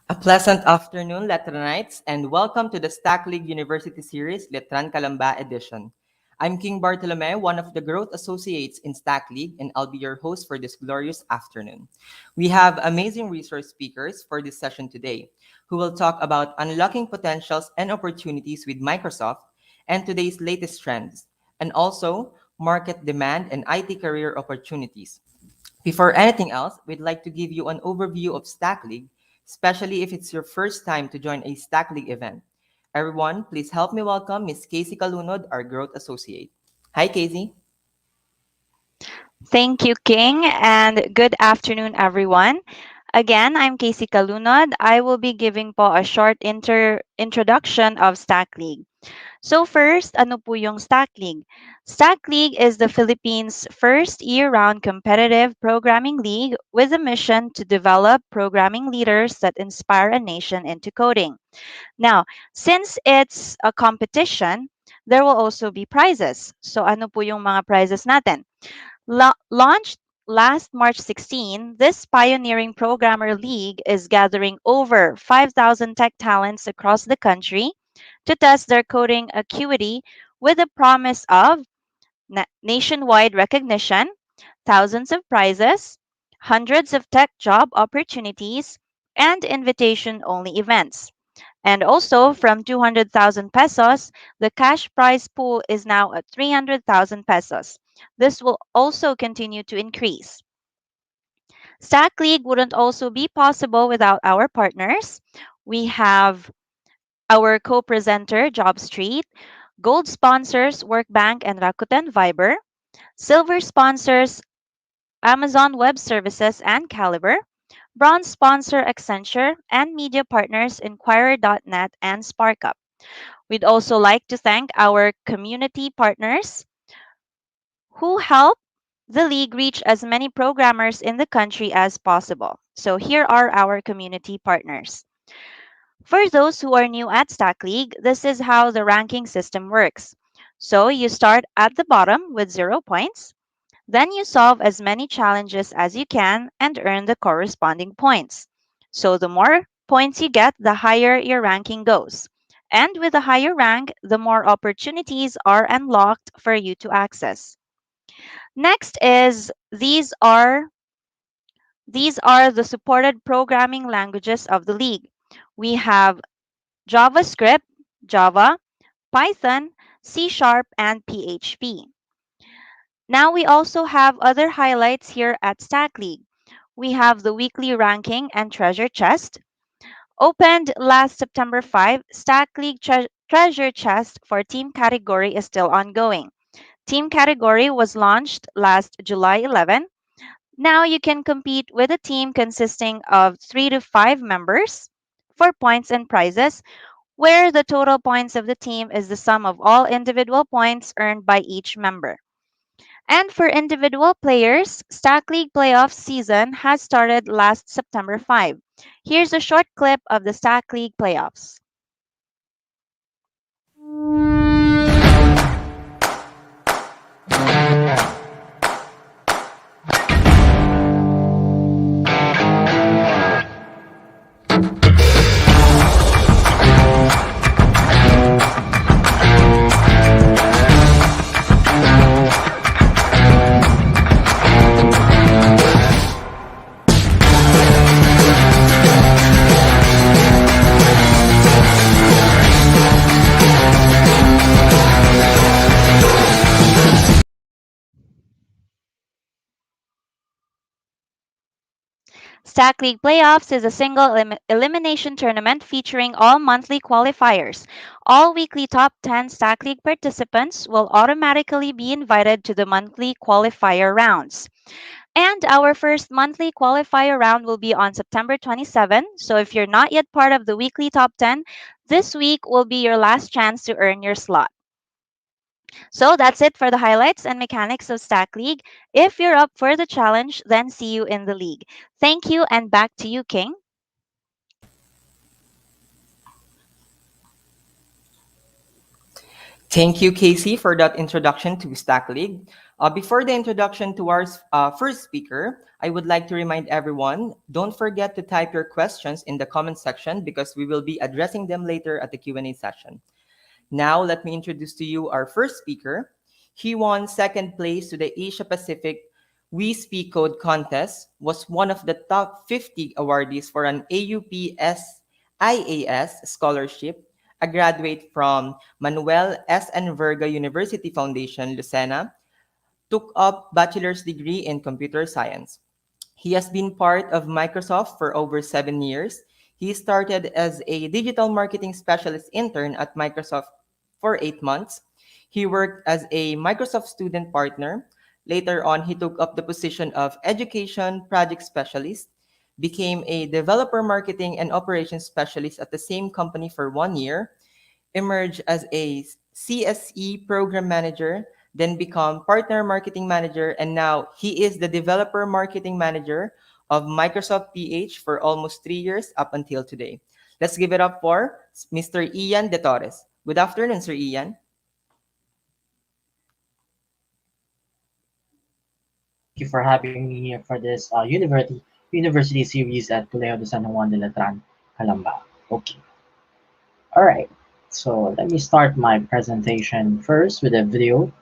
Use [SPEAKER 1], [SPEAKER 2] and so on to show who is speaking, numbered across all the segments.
[SPEAKER 1] A pleasant afternoon, Letranites, and welcome to the StackLeague University Series Letran Calamba edition. I'm King Bartolome, one of the growth associates in StackLeague, and I'll be your host for this glorious afternoon. We have amazing resource speakers for this session today, who will talk about unlocking potentials and opportunities with Microsoft and today's latest trends, and also market demand and IT career opportunities. Before anything else, we'd like to give you an overview of Stack League, especially if it's your first time to join a Stack League event. Everyone, please help me welcome Miss Casey Kalunod, our growth associate. Hi, Casey.
[SPEAKER 2] Thank you, King, and good afternoon, everyone. Again, I'm Casey Kalunod. I will be giving po a short introduction of Stack League. So first, ano po yung Stack League? Stack League is the Philippines' first year-round competitive programming league with a mission to develop programming leaders that inspire a nation into coding. Now, since it's a competition, there will also be prizes. So ano po yung mga prizes natin? Launched last March 16, this pioneering programmer league is gathering over 5,000 tech talents across the country to test their coding acuity with the promise of nationwide recognition, thousands of prizes, hundreds of tech job opportunities, and invitation only events. And also, from 200,000 pesos, the cash prize pool is now at 300,000 pesos. This will also continue to increase. Stack League wouldn't also be possible without our partners. We have our co-presenter, Job Street, gold sponsors, Workbank and Rakuten Viber, silver sponsors, Amazon Web Services and Caliber, bronze sponsor, Accenture, and media partners, Inquirer.net and SparkUp. We'd also like to thank our community partners who help the league reach as many programmers in the country as possible. So here are our community partners. For those who are new at Stack League, this is how the ranking system works. So you start at the bottom with 0 points, then you solve as many challenges as you can and earn the corresponding points. So the more points you get, the higher your ranking goes. And with a higher rank, the more opportunities are unlocked for you to access. Next is these are the supported programming languages of the league. We have JavaScript, Java, Python, C Sharp, and PHP. Now we also have other highlights here at Stack League. We have the weekly ranking and treasure chest. Opened last September 5, Stack League treasure chest for team category is still ongoing. Team category was launched last July 11. Now you can compete with a team consisting of 3 to 5 members for points and prizes, where the total points of the team is the sum of all individual points earned by each member. And for individual players, Stack League playoff season has started last September 5. Here's a short clip of the Stack League playoffs. Stack League Playoffs is a single elimination tournament featuring all monthly qualifiers. All weekly top 10 Stack League participants will automatically be invited to the monthly qualifier rounds. And our first monthly qualifier round will be on September 27. So if you're not yet part of the weekly top 10, this week will be your last chance to earn your slot. So that's it for the highlights and mechanics of Stack League. If you're up for the challenge, then see you in the league. Thank you, and back to you, King.
[SPEAKER 1] Thank you, Casey, for that introduction to Stack League. Before the introduction to our first speaker, I would like to remind everyone, don't forget to type your questions in the comment section because we will be addressing them later at the Q&A session. Now, let me introduce to you our first speaker. He won second place to the Asia Pacific We Speak Code contest, was one of the top 50 awardees for an AUPS IAS scholarship, a graduate from Manuel S. N. Verga University Foundation, Lucena, took up bachelor's degree in computer science. He has been part of Microsoft for over 7 years. He started as a digital marketing specialist intern at Microsoft for 8 months. He worked as a Microsoft student partner. Later on, he took up the position of education project specialist, became a developer marketing and operations specialist at the same company for 1 year, emerged as a CSE program manager, then become partner marketing manager, and now he is the developer marketing manager of Microsoft PH for almost 3 years up until today. Let's give it up for Mr. Ian de Torres. Good afternoon, Sir Ian.
[SPEAKER 3] Thank you for having me here for this University Series at Colegio de San Juan de Letran, Calamba. Okay, all right. So let me start my presentation first with a video.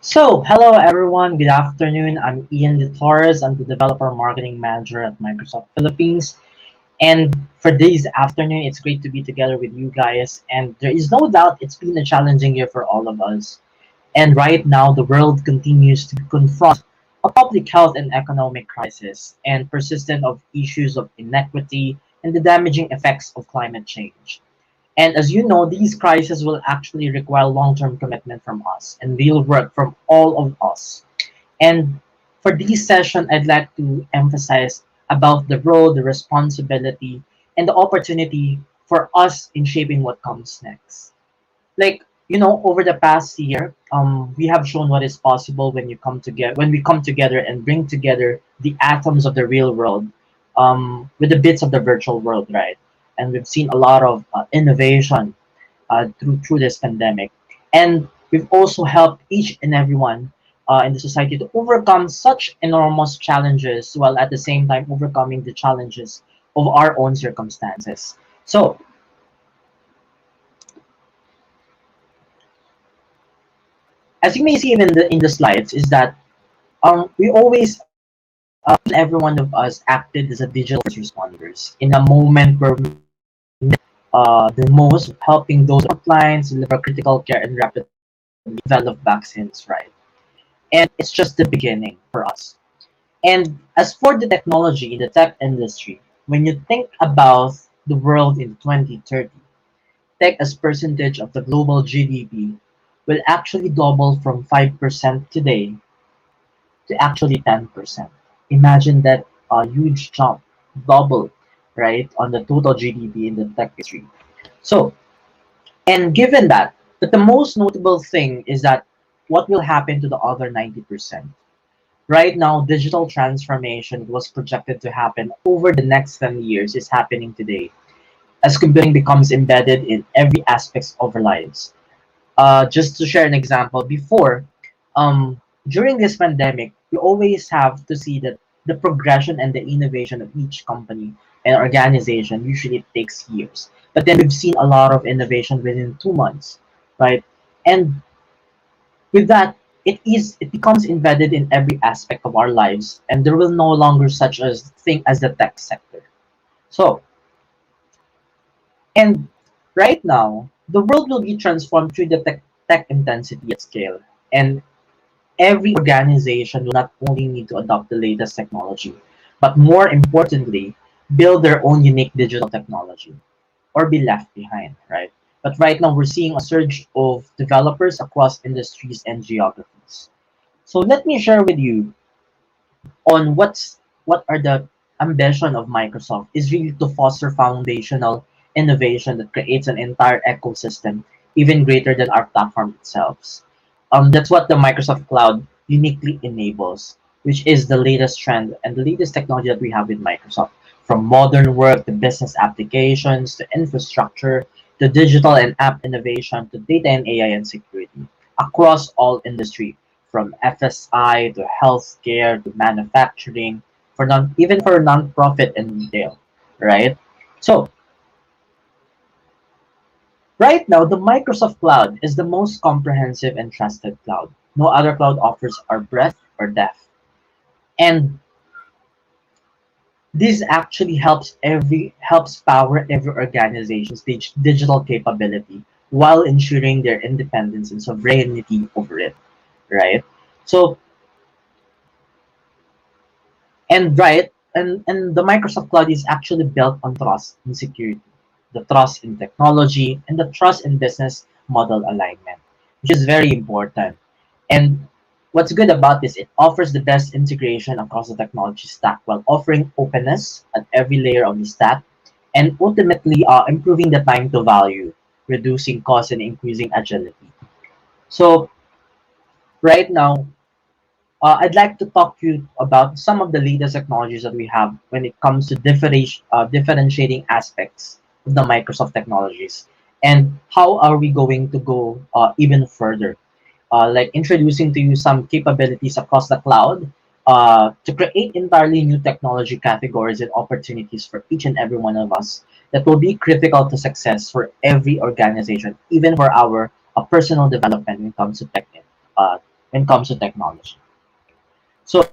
[SPEAKER 3] So, hello everyone, good afternoon. I'm Ian de Torres. I'm the Developer Marketing Manager at Microsoft Philippines. And for this afternoon, it's great to be together with you guys. And there is no doubt it's been a challenging year for all of us. And right now, the world continues to confront a public health and economic crisis and persistent of issues of inequity and the damaging effects of climate change. And as you know, these crises will actually require long-term commitment from us and real work from all of us. And for this session, I'd like to emphasize about the role, the responsibility, and the opportunity for us in shaping what comes next. Like, over the past year, we have shown what is possible when we come together and bring together the atoms of the real world, with the bits of the virtual world, right? And we've seen a lot of innovation through this pandemic, and we've also helped each and everyone in the society to overcome such enormous challenges while at the same time overcoming the challenges of our own circumstances. So, as you may see in the slides, is that we always every one of us acted as a digital responders in a moment where we the most helping those frontlines deliver critical care and rapidly develop vaccines, right? And it's just the beginning for us. And as for the technology in the tech industry, when you think about the world in 2030, tech as percentage of the global GDP will actually double from 5% today to actually 10%. Imagine that a huge jump, double, right, on the total GDP in the tech industry. So And given that, but the most notable thing is that what will happen to the other 90%? Right now, digital transformation was projected to happen over the next 10 years is happening today as computing becomes embedded in every aspect of our lives. Just to share an example, before, during this pandemic, we always have to see that the progression and the innovation of each company and organization usually takes years. But then we've seen a lot of innovation within 2 months, right? And with that, it becomes embedded in every aspect of our lives, and there will no longer such as thing as the tech sector. So, and right now, the world will be transformed through the tech intensity at scale, and every organization will not only need to adopt the latest technology, but more importantly, build their own unique digital technology or be left behind, right? But right now, we're seeing a surge of developers across industries and geographies. So let me share with you on what are the ambition of Microsoft is really to foster foundational innovation that creates an entire ecosystem even greater than our platform itself. That's what the Microsoft Cloud uniquely enables, which is the latest trend and the latest technology that we have with Microsoft. From modern work to business applications to infrastructure to digital and app innovation to data and AI and security across all industry, from FSI to healthcare to manufacturing, for even for non-profit and retail, right? So right now, the Microsoft Cloud is the most comprehensive and trusted cloud. No other cloud offers our breadth or depth. And this actually helps power every organization's digital capability while ensuring their independence and sovereignty over it, right? So and the Microsoft Cloud is actually built on trust and security, the trust in technology, and the trust in business model alignment, which is very important. And what's good about this, it offers the best integration across the technology stack while offering openness at every layer of the stack, and ultimately improving the time to value, reducing cost, and increasing agility. So right now, I'd like to talk to you about some of the latest technologies that we have when it comes to differentiating aspects of the Microsoft technologies, and how are we going to go even further, like introducing to you some capabilities across the cloud to create entirely new technology categories and opportunities for each and every one of us that will be critical to success for every organization, even for our personal development uh, when it comes to technology. So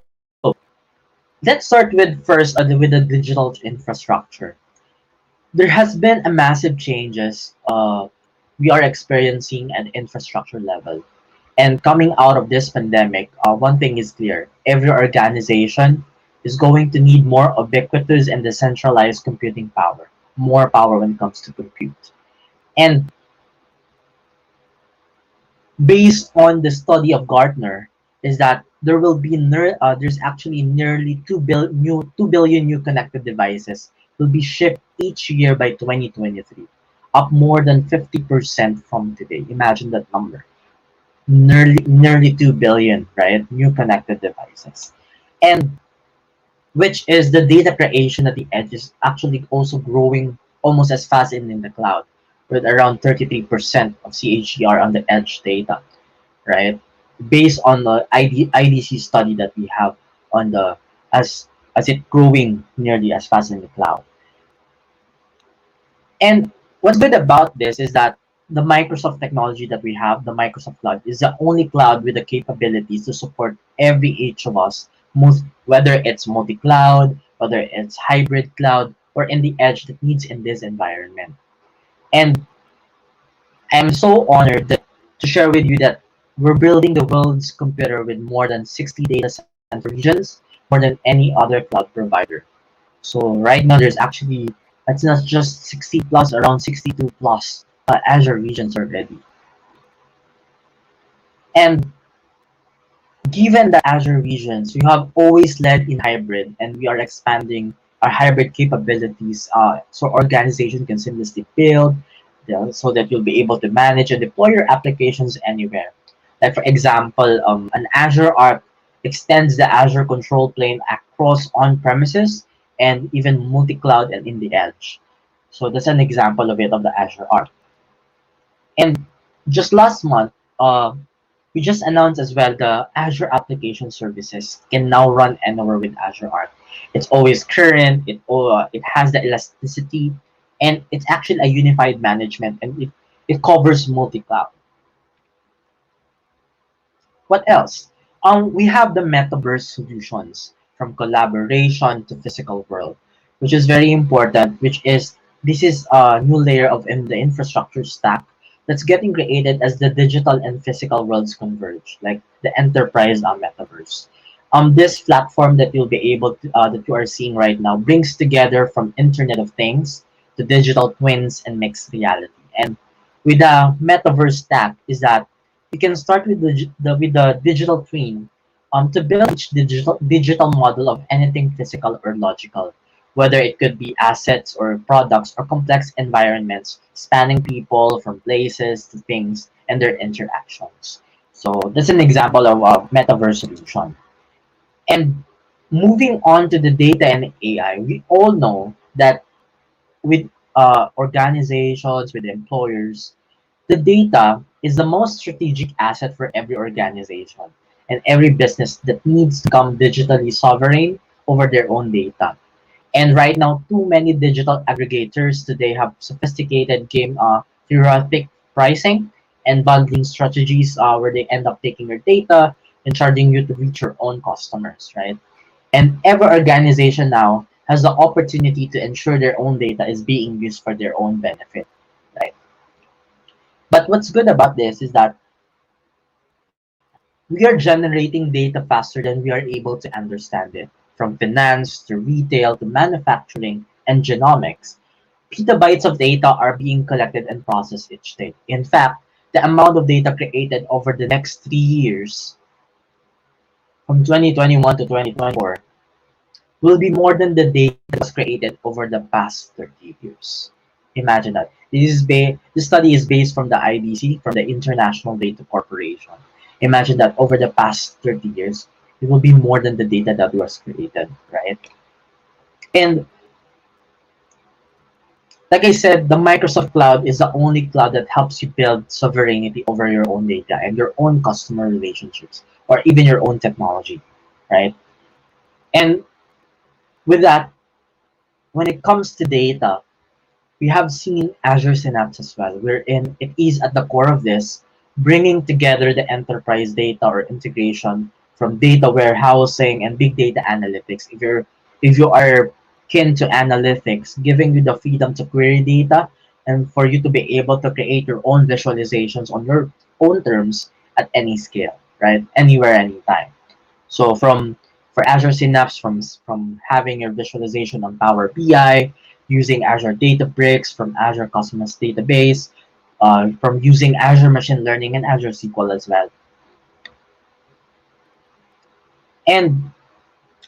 [SPEAKER 3] let's start with first with the digital infrastructure. There has been a massive changes we are experiencing at infrastructure level. And coming out of this pandemic, one thing is clear: every organization is going to need more ubiquitous and decentralized computing power, more power when it comes to compute. And based on the study of Gartner, is that there's actually nearly 2 billion new connected devices will be shipped each year by 2023, up more than 50% from today. Imagine that number. Nearly 2 billion, right? New connected devices. And which is the data creation at the edge is actually also growing almost as fast in the cloud, with around 33% of CHDR on the edge data, right? Based on the IDC study that we have on the as it growing nearly as fast in the cloud. And what's good about this is that the Microsoft technology that we have, the Microsoft Cloud, is the only cloud with the capabilities to support every each of us, whether it's multi-cloud, whether it's hybrid cloud, or in the edge that needs in this environment. And I am so honored to share with you that we're building the world's computer with more than 60 data center regions, more than any other cloud provider. So right now there's actually, it's not just 60 plus, around 62 plus Azure regions already. And given the Azure regions, we have always led in hybrid, and we are expanding our hybrid capabilities so organization can seamlessly build, so that you'll be able to manage and deploy your applications anywhere. Like for example, an Azure Arc extends the Azure control plane across on-premises and even multi-cloud and in the edge. So that's an example of it of the Azure Arc. And just last month, we just announced as well the Azure Application Services can now run anywhere with Azure Arc. It's always current. It has the elasticity, and it's actually a unified management, and it covers multi-cloud. What else? We have the metaverse solutions from collaboration to physical world, which is very important. This is a new layer of in the infrastructure stack that's getting created as the digital and physical worlds converge, like the enterprise metaverse. This platform that you'll be able to that you are seeing right now brings together from Internet of Things to digital twins and mixed reality. And with the metaverse stack is that you can start with the digital twin to build each digital model of anything physical or logical, whether it could be assets or products or complex environments spanning people from places to things and their interactions. So that's an example of a metaverse solution. And moving on to the data and AI, we all know that with organizations, with employers, the data is the most strategic asset for every organization and every business that needs to become digitally sovereign over their own data. And right now, too many digital aggregators today have sophisticated game theoretic pricing and bundling strategies where they end up taking your data and charging you to reach your own customers, right? And every organization now has the opportunity to ensure their own data is being used for their own benefit, right? But what's good about this is that we are generating data faster than we are able to understand it. From finance to retail to manufacturing and genomics, petabytes of data are being collected and processed each day. In fact, the amount of data created over the next 3 years, from 2021 to 2024, will be more than the data that was created over the past 30 years. Imagine that. This study is based from the IDC, from the International Data Corporation. Imagine that over the past 30 years, it will be more than the data that was created, right? And like I said, the Microsoft Cloud is the only cloud that helps you build sovereignty over your own data and your own customer relationships, or even your own technology, right? And with that, when it comes to data, we have seen Azure Synapse as well, wherein it is at the core of this, bringing together the enterprise data or integration from data warehousing and big data analytics. If you are kin to analytics, giving you the freedom to query data and for you to be able to create your own visualizations on your own terms at any scale, right? Anywhere, anytime. So for Azure Synapse, from having your visualization on Power BI, using Azure Databricks, from Azure Cosmos Database, from using Azure Machine Learning and Azure SQL as well. And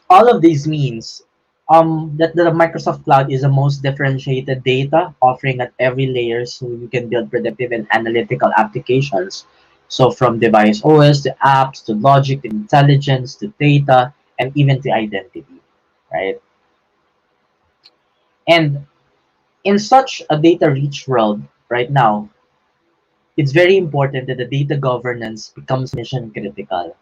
[SPEAKER 3] all of these means that the Microsoft Cloud is the most differentiated data offering at every layer so you can build predictive and analytical applications. So from device OS to apps to logic to intelligence to data and even to identity, right? And in such a data rich world right now, it's very important that the data governance becomes mission critical.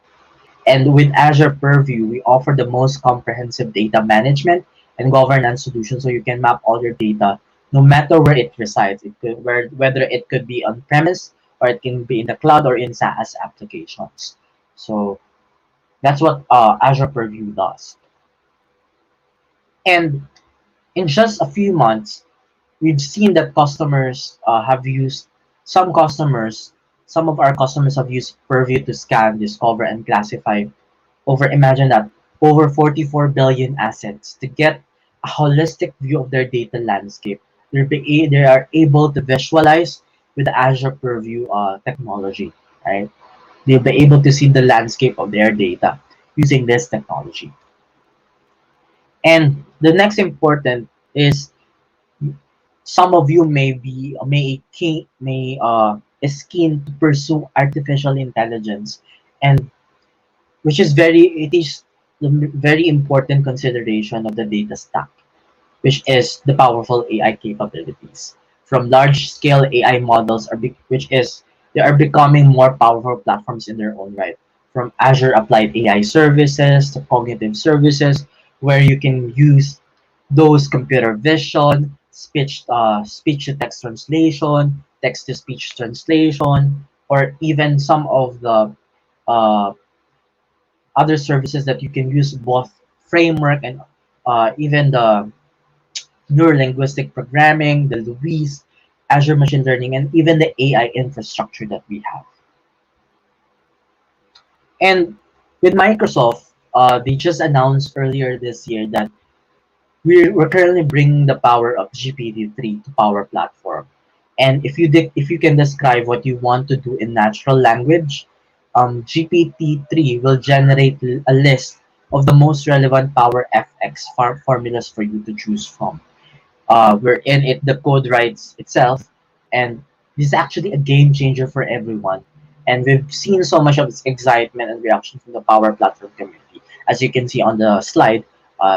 [SPEAKER 3] And with Azure Purview, we offer the most comprehensive data management and governance solution so you can map all your data no matter where it resides. Whether it could be on premise or it can be in the cloud or in SaaS applications. So that's what Azure Purview does. And in just a few months, we've seen that customers have used some customers, some of our customers have used Purview to scan, discover, and classify imagine that, over 44 billion assets to get a holistic view of their data landscape. They are able to visualize with the Azure Purview technology, right? They'll be able to see the landscape of their data using this technology. And the next important is some of you may is keen to pursue artificial intelligence, and which is it is the very important consideration of the data stack, which is the powerful AI capabilities. From large-scale AI models which is they are becoming more powerful platforms in their own right. From Azure Applied AI services to cognitive services, where you can use those computer vision, speech to text translation, text to speech translation, or even some of the uh, other services that you can use both framework and even the neurolinguistic programming, the Louise, Azure Machine Learning, and even the AI infrastructure that we have. And with Microsoft, they just announced earlier this year that we're currently bringing the power of GPT-3 to Power Platform. And if you can describe what you want to do in natural language, GPT-3 will generate a list of the most relevant Power FX formulas for you to choose from. Wherein the code writes itself, and this is actually a game changer for everyone. And we've seen so much of its excitement and reaction from the Power Platform community, as you can see on the slide,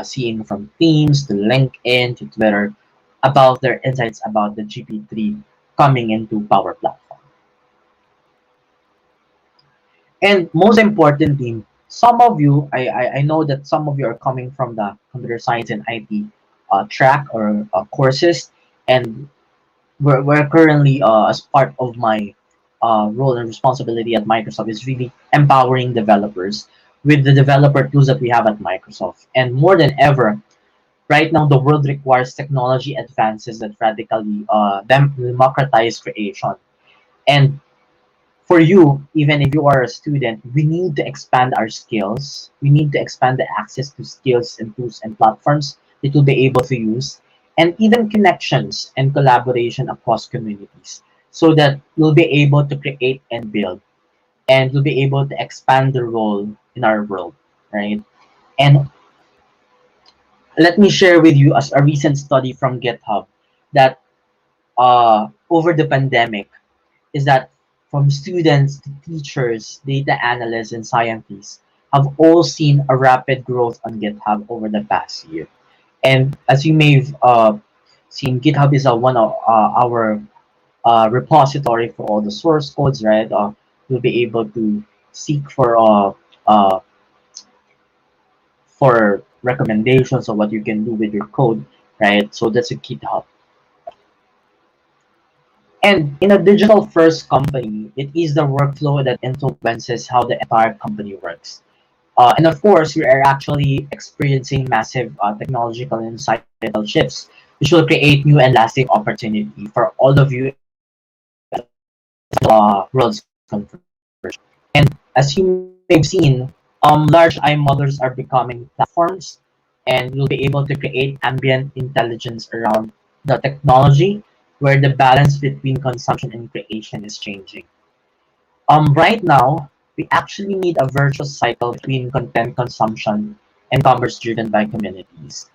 [SPEAKER 3] seeing from Teams to LinkedIn to Twitter about their insights about the GP3 coming into Power Platform. And most importantly, some of you, I know that some of you are coming from the computer science and IT track or courses, and we're currently as part of my role and responsibility at Microsoft is really empowering developers with the developer tools that we have at Microsoft. And more than ever, right now the world requires technology advances that radically democratize creation. And for you, even if you are a student, we need to expand our skills. We need to expand the access to skills and tools and platforms that you'll be able to use, and even connections and collaboration across communities, so that you'll be able to create and build, and you'll be able to expand the role in our world, right? And let me share with you as a recent study from GitHub that over the pandemic, is that from students to teachers, data analysts, and scientists have all seen a rapid growth on GitHub over the past year. And as you may have seen, GitHub is one of our repository for all the source codes, right? You'll be able to seek uh, for recommendations of what you can do with your code, right? So that's a GitHub. And in a digital first company, it is the workflow that influences how the entire company works. And of course, we are actually experiencing massive technological and societal shifts, which will create new and lasting opportunity for all of you worlds converge. And as you may have seen, large eye models are becoming platforms, and you'll be able to create ambient intelligence around the technology, where the balance between consumption and creation is changing. Right now, we actually need a virtuous cycle between content consumption and commerce driven by communities.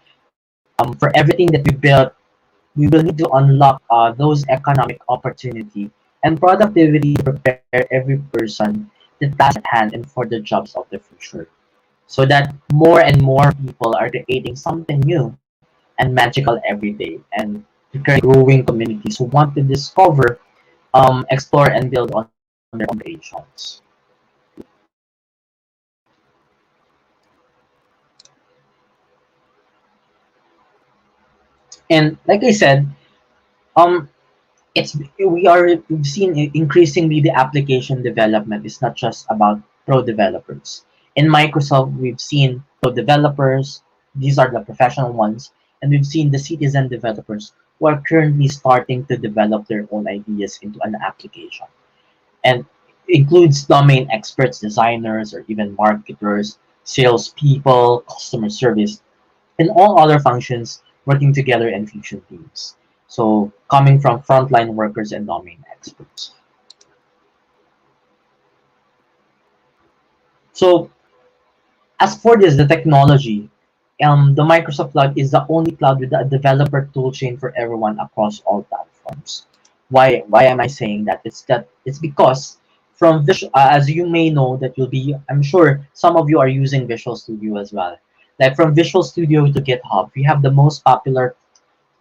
[SPEAKER 3] For everything that we build, we will need to unlock those economic opportunity and productivity to prepare every person the task at hand and for the jobs of the future. So that more and more people are creating something new and magical every day, and to create growing communities who want to discover, explore, and build on their own creations. And like I said, um, we've seen increasingly the application development is not just about pro developers. In Microsoft, we've seen pro developers; these are the professional ones, and we've seen the citizen developers who are currently starting to develop their own ideas into an application, and includes domain experts, designers, or even marketers, salespeople, customer service, and all other functions working together in fusion teams. So coming from frontline workers and domain experts. So as for this, the technology, The Microsoft Cloud is the only cloud with a developer toolchain for everyone across all platforms. Why am I saying that? It's because from as you may know that you'll be, I'm sure some of you are using Visual Studio as well. Like from Visual Studio to GitHub, we have the most popular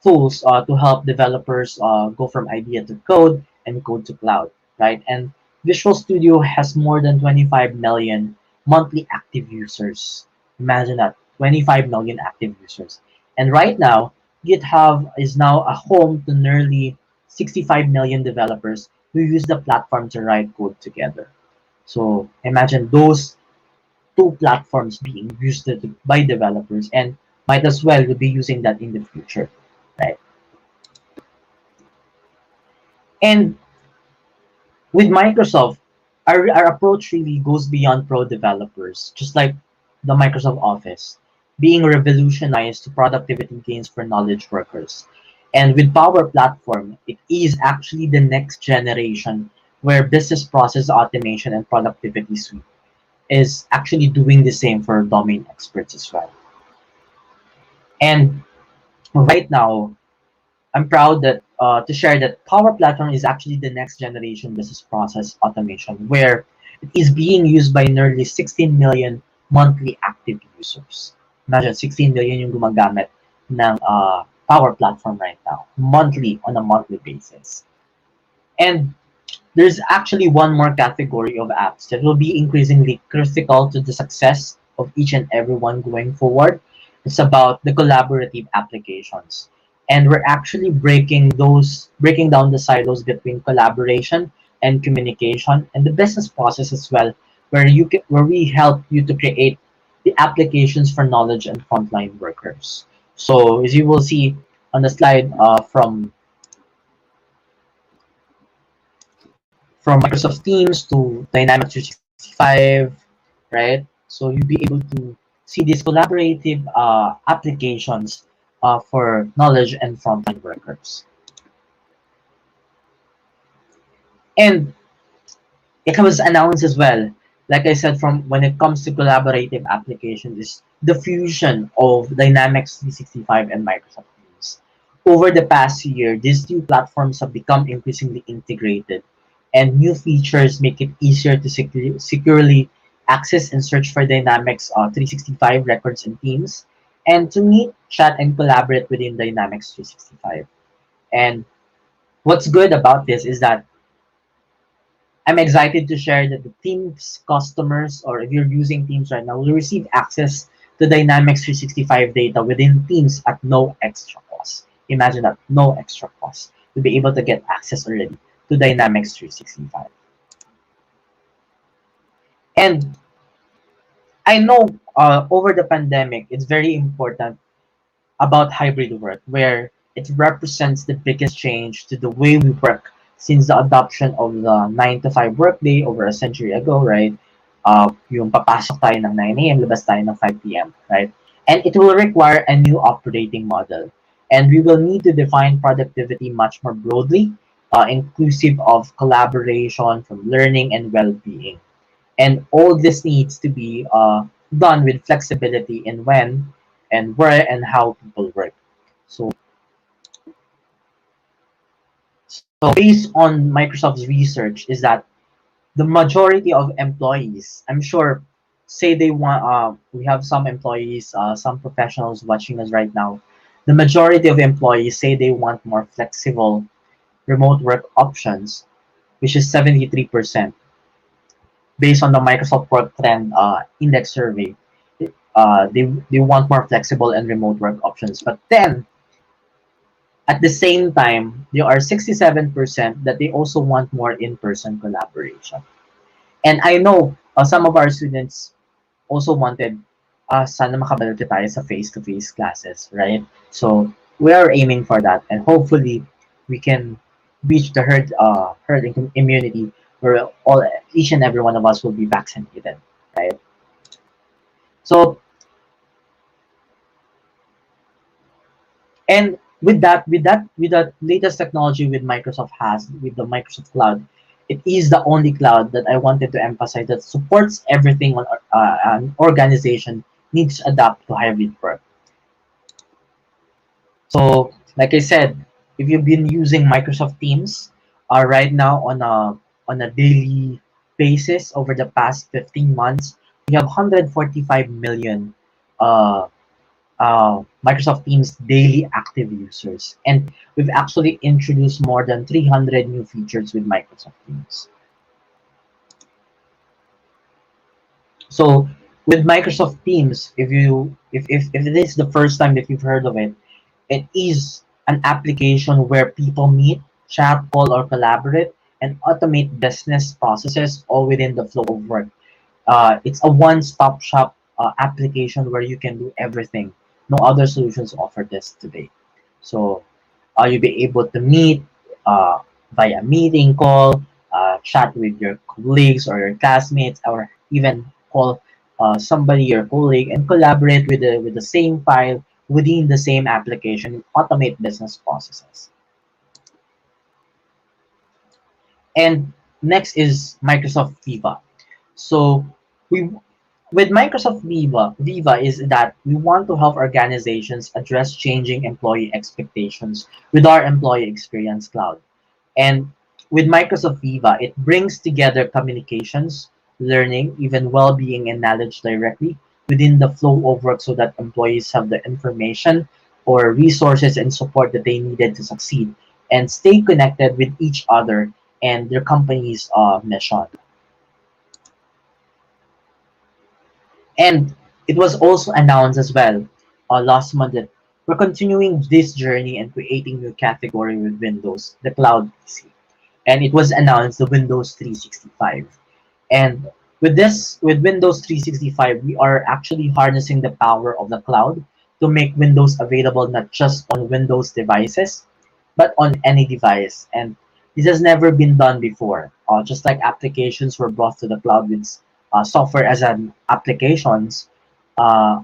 [SPEAKER 3] tools to help developers go from idea to code and code to cloud, right? And Visual Studio has more than 25 million monthly active users. Imagine that, 25 million active users. And right now, GitHub is now a home to nearly 65 million developers who use the platform to write code together. So imagine those two platforms being used by developers, and might as well be using that in the future, right? And with Microsoft, our approach really goes beyond pro developers, just like the Microsoft Office, being revolutionized to productivity gains for knowledge workers. And with Power Platform, it is actually the next generation where business process automation and productivity suite is actually doing the same for domain experts as well. And right now, I'm proud that to share that Power Platform is actually the next generation business process automation, where it is being used by nearly 16 million monthly active users. Imagine 16 million yung gumagamit ng Power Platform right now, monthly on a monthly basis. And there's actually one more category of apps that will be increasingly critical to the success of each and every one going forward. It's about the collaborative applications. And we're actually breaking down the silos between collaboration and communication and the business process as well, where we help you to create the applications for knowledge and frontline workers. So as you will see on the slide from Microsoft Teams to Dynamics 365, right? So you'll be able to see these collaborative applications for knowledge and frontline workers. And it was announced as well, like I said, from when it comes to collaborative applications, is the fusion of Dynamics 365 and Microsoft Teams. Over the past year, these two platforms have become increasingly integrated, and new features make it easier to securely access and search for Dynamics 365 records and teams, and to meet, chat, and collaborate within Dynamics 365. And what's good about this is that I'm excited to share that the Teams customers, or if you're using Teams right now, will receive access to Dynamics 365 data within Teams at no extra cost. Imagine that, no extra cost. You'll be able to get access already to Dynamics 365. And I know over the pandemic, it's very important about hybrid work, where it represents the biggest change to the way we work since the adoption of the 9 to 5 workday over a century ago, right? Yung papasok tayo ng 9 a.m., labas tayo ng 5 p.m., right? And it will require a new operating model. And we will need to define productivity much more broadly, inclusive of collaboration from learning and well-being. And all this needs to be done with flexibility in when and where and how people work. So based on Microsoft's research is that the majority of employees, I'm sure, say they want, we have some employees, some professionals watching us right now. The majority of employees say they want more flexible remote work options, which is 73%, based on the Microsoft Work Trend Index survey. They want more flexible and remote work options. But then, at the same time, there are 67% that they also want more in-person collaboration. And I know some of our students also wanted sana makabalik tayo sa face-to-face classes, right? So we are aiming for that, and hopefully we can reach the herd immunity where each and every one of us will be vaccinated, right? So, and with that latest technology with Microsoft has with the Microsoft Cloud, it is the only cloud that I wanted to emphasize that supports everything on an organization needs to adapt to hybrid work. So, like I said, if you've been using Microsoft Teams right now on a daily basis over the past 15 months, we have 145 million uh, Microsoft Teams daily active users, and we've actually introduced more than 300 new features with Microsoft Teams. So with Microsoft Teams, if it is the first time that you've heard of it, it is an application where people meet, chat, call, or collaborate, and automate business processes all within the flow of work. It's a one-stop shop application where you can do everything. No other solutions offer this today. So you'll be able to meet uh, via meeting call, chat with your colleagues or your classmates, or even call somebody, your colleague, and collaborate with the same file within the same application, automate business processes. And next is Microsoft Viva. So we with Microsoft Viva is that we want to help organizations address changing employee expectations with our employee experience cloud. And with Microsoft Viva, it brings together communications, learning, even well-being and knowledge directly within the flow of work so that employees have the information or resources and support that they needed to succeed and stay connected with each other and their company's mission. And it was also announced as well last month that we're continuing this journey and creating new category with Windows, the cloud PC. And it was announced the Windows 365. And with Windows 365, we are actually harnessing the power of the cloud to make Windows available not just on Windows devices, but on any device. And this has never been done before. Just like applications were brought to the cloud with software as an applications,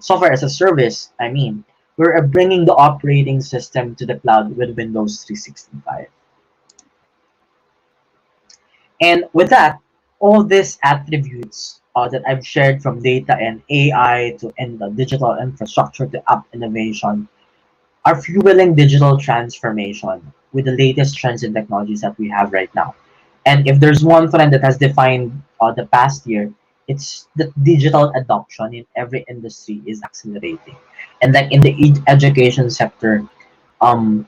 [SPEAKER 3] software as a service. I mean, we're bringing the operating system to the cloud with Windows 365. And with that, all these attributes that I've shared from data and AI to and the digital infrastructure to app innovation are fueling digital transformation with the latest trends and technologies that we have right now. And if there's one trend that has defined the past year, it's that digital adoption in every industry is accelerating. And like in the education sector, um,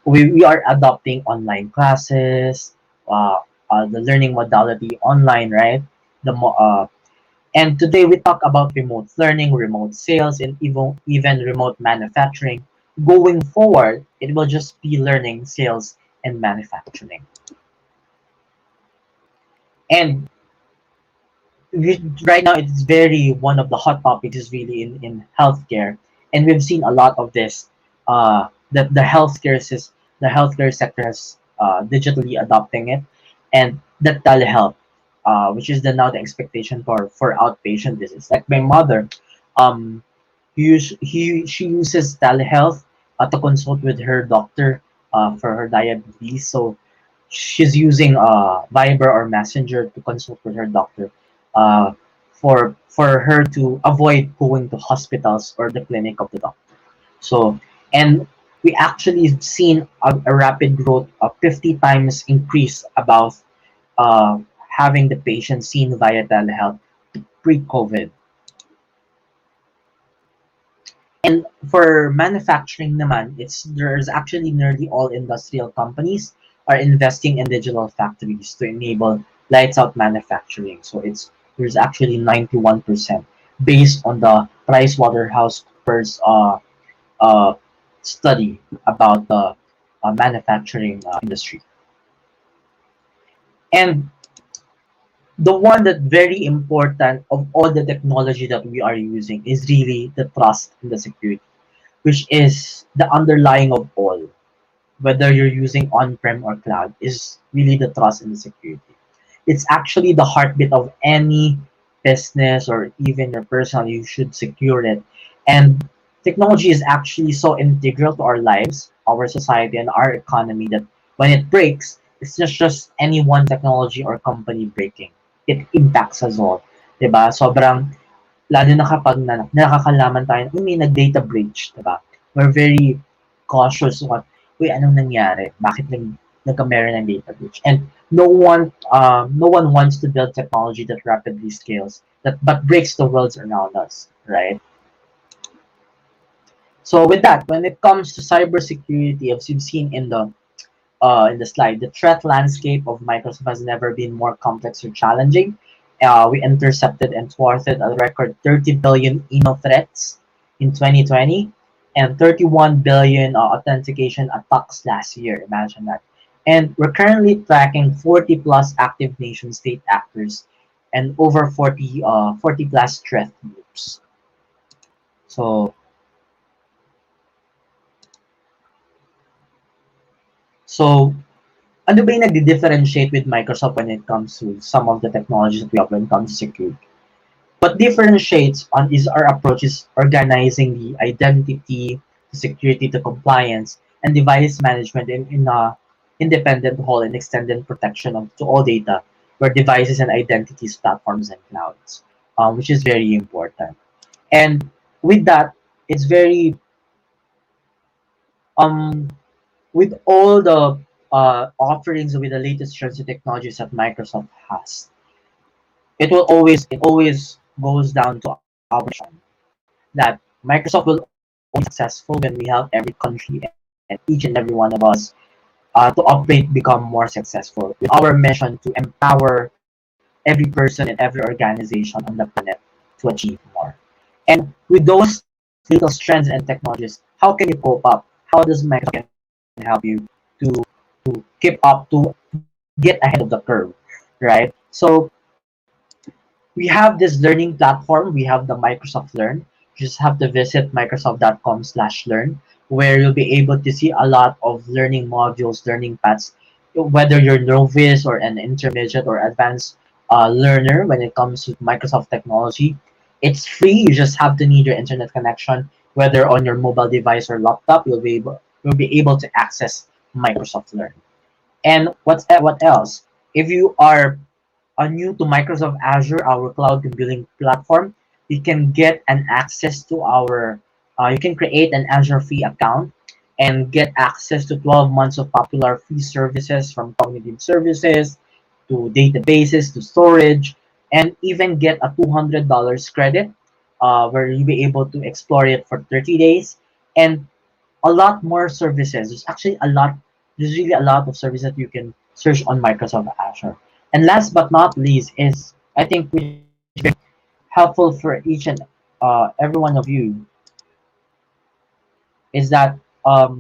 [SPEAKER 3] we are adopting online classes, uh, the learning modality online, right? And today we talk about remote learning, remote sales, and even remote manufacturing. Going forward, it will just be learning, sales, and manufacturing. And right now, it's very one of the hot topics is really in healthcare, and we've seen a lot of this. That the healthcare sector is digitally adopting it, and the telehealth, which is the now the expectation for outpatient visits. Like my mother, um, she uses telehealth to consult with her doctor for her diabetes. So she's using Viber or Messenger to consult with her doctor uh, for her to avoid going to hospitals or the clinic of the doctor. So, and we actually seen a rapid growth of 50 times increase about uh, having the patient seen via telehealth pre-COVID. And for manufacturing naman, there's actually nearly all industrial companies are investing in digital factories to enable lights out manufacturing. So there's actually 91% based on the PricewaterhouseCoopers uh, study about the manufacturing industry. And the one that very important of all the technology that we are using is really the trust and the security, which is the underlying of all, whether you're using on-prem or cloud, is really the trust and the security. It's actually the heartbeat of any business or even your personal, you should secure it. And technology is actually so integral to our lives, our society, and our economy that when it breaks, it's not just any one technology or company breaking. It impacts us all. Diba? Sobrang lalo na kapag nakakalaman tayo, may nag-data breach, diba? We're very cautious on, uy, anong nangyari? Bakit nagka-meron ng data breach? And no one wants to build technology that rapidly scales, that but breaks the worlds around us, right? So with that, when it comes to cybersecurity, as you've seen in the slide, the threat landscape of Microsoft has never been more complex or challenging. We intercepted and thwarted a record 30 billion email threats in 2020 and 31 billion authentication attacks last year. Imagine that. And we're currently tracking 40 plus active nation state actors and over 40 plus threat groups. So, so ano ba yung nagdi-differentiate with Microsoft when it comes to some of the technologies that we have when it comes to security? What differentiates on is our approach is organizing the identity, the security, the compliance, and device management in a independent whole and extended protection of to all data, where devices and identities, platforms, and clouds, which is very important. And with that, it's very um with all the offerings with the latest trends and technologies that Microsoft has, it always goes down to our mission that Microsoft will only be successful when we help every country and each and every one of us to operate, become more successful. With our mission to empower every person and every organization on the planet to achieve more. And with those latest trends and technologies, how can you cope up? How does Microsoft can help you to keep up to get ahead of the curve, right? So we have this learning platform. We have the Microsoft Learn. You just have to visit microsoft.com/learn, where you'll be able to see a lot of learning modules, learning paths, whether you're novice or an intermediate or advanced learner when it comes to Microsoft technology. It's free. You just have to need your internet connection, whether on your mobile device or laptop. You'll be able to access Microsoft Learn. And what else? If you are new to Microsoft Azure, our cloud computing platform, you can get an access to you can create an Azure free account and get access to 12 months of popular free services from cognitive services to databases to storage, and even get a $200 credit where you'll be able to explore it for 30 days and a lot more services. There's really a lot of services that you can search on Microsoft Azure. And last but not least is, I think, which is helpful for each and every one of you, is that I'll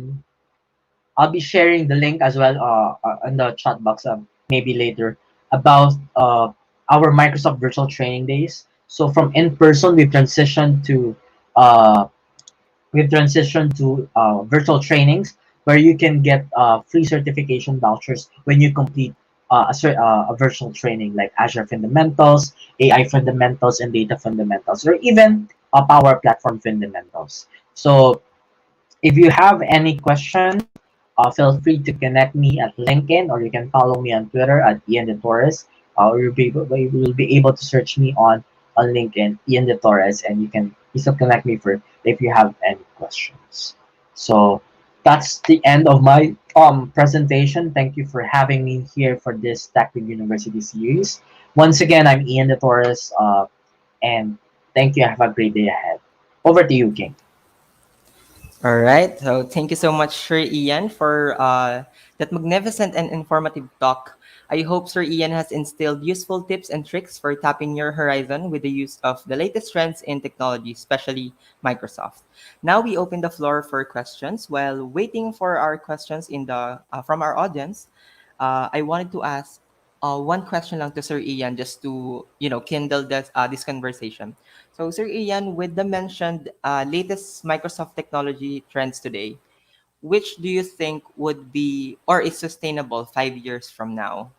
[SPEAKER 3] be sharing the link as well in the chat box maybe later about our Microsoft virtual training days. So from in person, uh, we've transitioned to virtual trainings where you can get free certification vouchers when you complete a virtual training like Azure Fundamentals, AI Fundamentals, and Data Fundamentals, or even Power Platform Fundamentals. So if you have any question, feel free to connect me at LinkedIn, or you can follow me on Twitter at Ian de Torres. You will be able to search me on LinkedIn, Ian de Torres, and you can still connect me for if you have any questions. So that's the end of my presentation. Thank you for having me here for this StackLeague University series. Once again, I'm Ian de Torres, and thank you. Have a great day ahead. Over to you, King.
[SPEAKER 1] All right. So thank you so much, Sir Ian, for that magnificent and informative talk. I hope Sir Ian has instilled useful tips and tricks for tapping your horizon with the use of the latest trends in technology, especially Microsoft. Now we open the floor for questions. While waiting for our questions in the from our audience, I wanted to ask one question lang to Sir Ian just to kindle this conversation. So Sir Ian, with the mentioned latest Microsoft technology trends today, which do you think would be or is sustainable 5 years from now?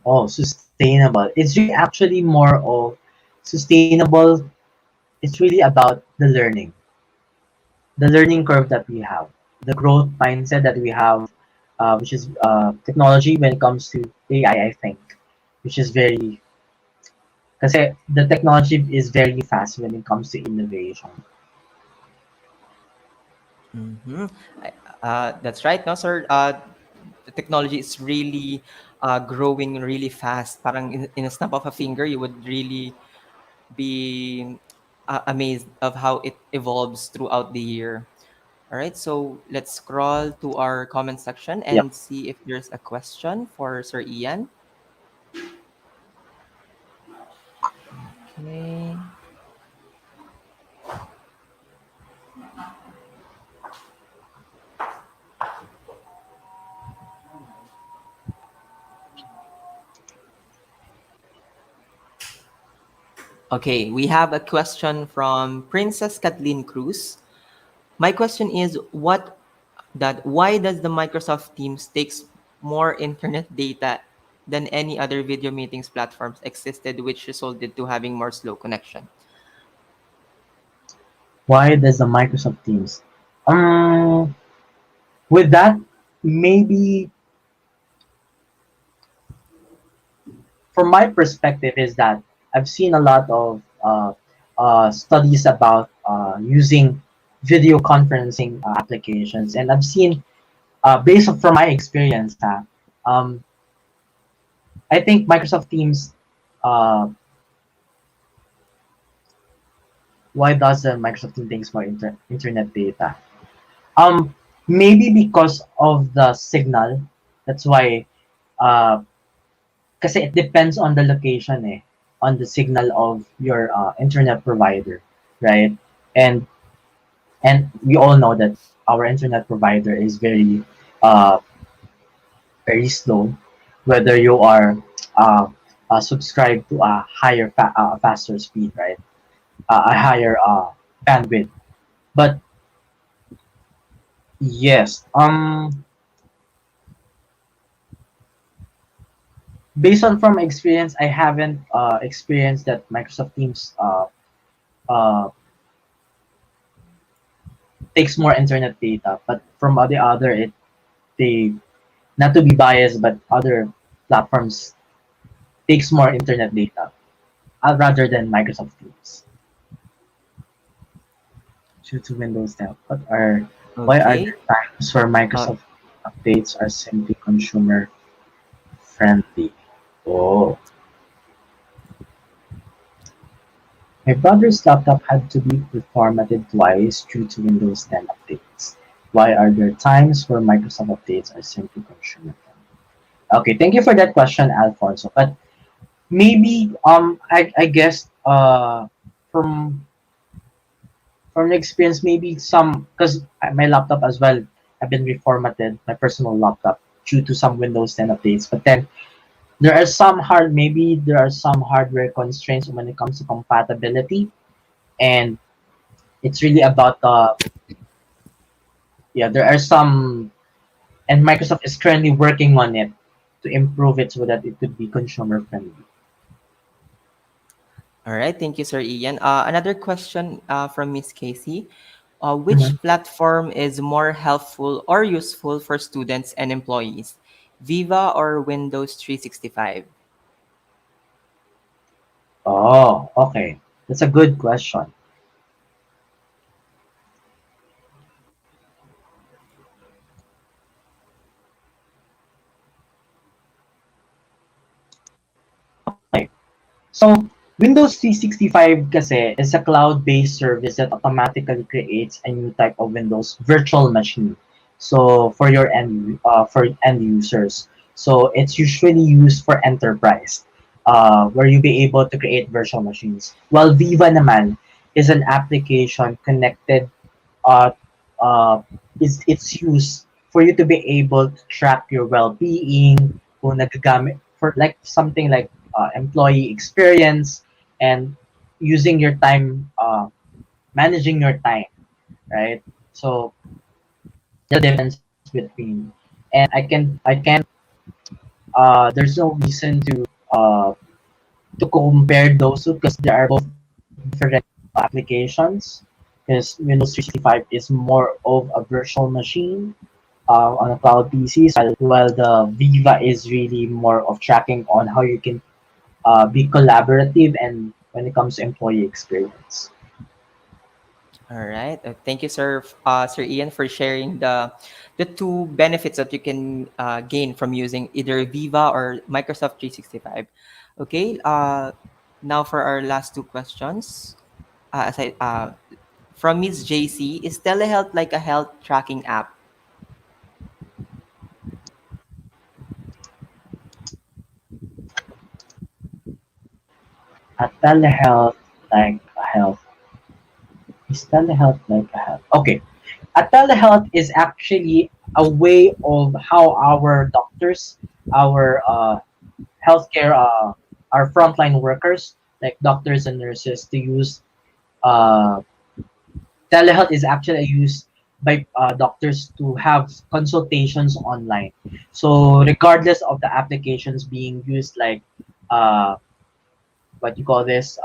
[SPEAKER 3] Oh, sustainable. It's really actually more of sustainable. It's really about the learning curve that we have, the growth mindset that we have, which is technology when it comes to AI, I think. which is very kasi the technology is very fast when it comes to innovation.
[SPEAKER 1] Mm-hmm. That's right, no, sir. The technology is really growing really fast. Parang in a snap of a finger, you would really be amazed of how it evolves throughout the year. All right, so let's scroll to our comment section
[SPEAKER 3] Yep.
[SPEAKER 1] and see if there's a question for Sir Ian. Okay. Okay, we have a question from Princess Kathleen Cruz. My question is why does the Microsoft Teams takes more internet data than any other video meetings platforms existed, which resulted to having more slow connection?
[SPEAKER 3] Why does the Microsoft Teams? Um, with that, maybe from my perspective is that I've seen a lot of studies about using video conferencing applications, and I've seen based on from my experience, um, I think Microsoft Teams. Uh, why does the Microsoft Teams takes more internet data? Um, Maybe because of the signal. That's why. Kasi it depends on the location on the signal of your internet provider, right? And and we all know that our internet provider is uh, very slow, whether you are uh, subscribed to a faster speed, right? A higher bandwidth. But yes, based on from experience, I haven't experienced that Microsoft Teams uh, takes more internet data. But from the other, they not to be biased, but other platforms takes more internet data rather than Microsoft Teams. Due to Windows 10, why are
[SPEAKER 1] Okay.
[SPEAKER 3] there times where
[SPEAKER 1] Uh,
[SPEAKER 3] Microsoft updates are simply consumer friendly? Oh, my brother's laptop had to be reformatted twice due to Windows 10 updates. Why are there times where Microsoft updates are simply consumer friendly? Okay, thank you for that question, Alfonso. But maybe I guess from from experience maybe some because my laptop as well have been reformatted my personal laptop due to some Windows 10 updates. But then there are some hardware constraints when it comes to compatibility, and it's really about yeah, there are some, and Microsoft is currently working on it to improve it so that it could be consumer friendly.
[SPEAKER 1] all right. Thank you, Sir Ian. Another question from Miss Casey.
[SPEAKER 3] Mhm.
[SPEAKER 1] Which platform is more helpful or useful for students and employees? Viva or Windows 365?
[SPEAKER 3] Oh, okay. That's a good question. Okay. So, Windows 365 kasi is a cloud-based service that automatically creates a new type of Windows virtual machine. So, for end users. So, it's usually used for enterprise, where you be able to create virtual machines. While Viva naman is an application connected uh, uh, is its use for you to be able to track your well-being, kung nagagamit for like something like employee experience and using your time, managing your time, right? So the difference between, and I can there's no reason to compare those two because they are both different applications. Because Windows 365 is more of a virtual machine on a cloud PCs, while the Viva is really more of tracking on how you can be collaborative, and when it comes to employee experience.
[SPEAKER 1] All right. Thank you, Sir Ian, for sharing the two benefits that you can gain from using either Viva or Microsoft 365. Okay. Now for our last two questions. From Ms. JC, is telehealth like a health tracking app?
[SPEAKER 3] A telehealth like a health is telehealth like a health. Okay, a telehealth is actually a way of how our doctors, our healthcare, our frontline workers like doctors and nurses to use uh, telehealth is actually used by doctors to have consultations online. So regardless of the applications being used, like uh, what you call this,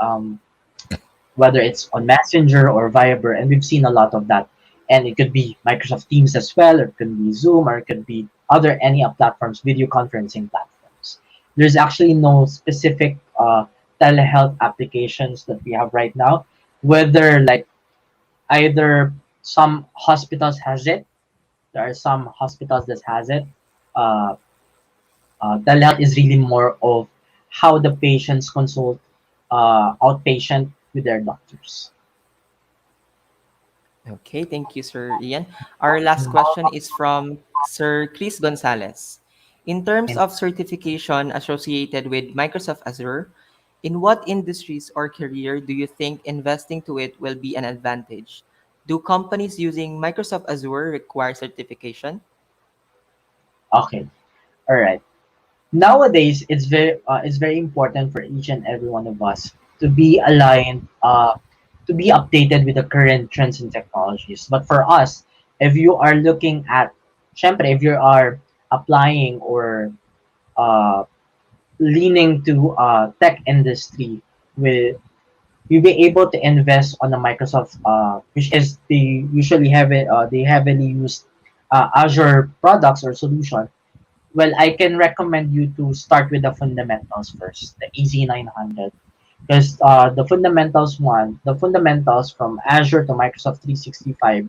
[SPEAKER 3] whether it's on Messenger or Viber, and we've seen a lot of that. And it could be Microsoft Teams as well, or it could be Zoom, or it could be other any platforms, video conferencing platforms. There's actually no specific telehealth applications that we have right now. Whether like either some hospitals has it, there are some hospitals that has it. Uh, Telehealth is really more of how the patients consult outpatient with their doctors.
[SPEAKER 1] Okay, thank you, Sir Ian. Our last question is from Sir Chris Gonzalez. In terms
[SPEAKER 3] And
[SPEAKER 1] of certification associated with Microsoft Azure, in what industries or career do you think investing to it will be an advantage? Do companies using Microsoft Azure require certification?
[SPEAKER 3] okay, all right. Nowadays, it's very important for each and every one of us to be aligned, to be updated with the current trends and technologies. But for us, if you are looking at, syempre, if you are applying or uh, leaning to tech industry, with you'll be able to invest on the Microsoft, which is they usually have it, they heavily use Azure products or solution. Well, I can recommend you to start with the fundamentals first, the EZ900, because the fundamentals from Azure to Microsoft 365,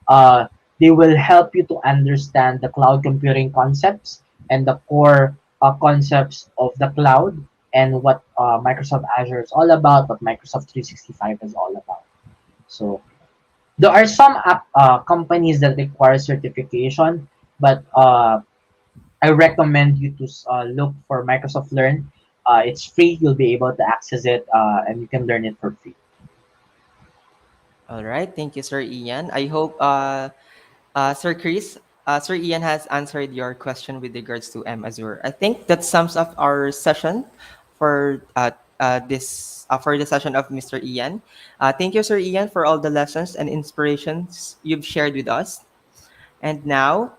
[SPEAKER 3] uh, they will help you to understand the cloud computing concepts and the core concepts of the cloud, and what Microsoft Azure is all about, what Microsoft 365 is all about. So there are some companies that require certification, but I recommend you to look for Microsoft Learn. It's free. You'll be able to access it, and you can learn it for free.
[SPEAKER 1] All right, thank you, Sir Ian. I hope Sir Chris, Sir Ian has answered your question with regards to M Azure. I think that sums up our session for this for the session of Mr. Ian. Thank you, Sir Ian, for all the lessons and inspirations you've shared with us. And now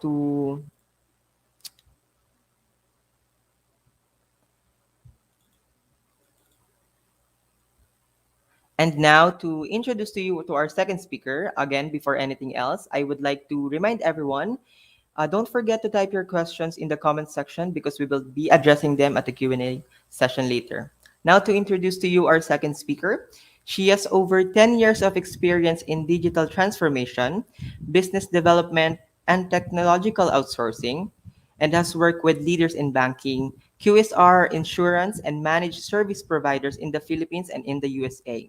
[SPEAKER 1] to introduce to you to our second speaker. Again, before anything else, I would like to remind everyone. Don't forget to type your questions in the comment section because we will be addressing them at the Q&A session later. Now to introduce to you our second speaker. She has over 10 years of experience in digital transformation, business development, and technological outsourcing, and has worked with leaders in banking, QSR, insurance, and managed service providers in the Philippines and in the USA.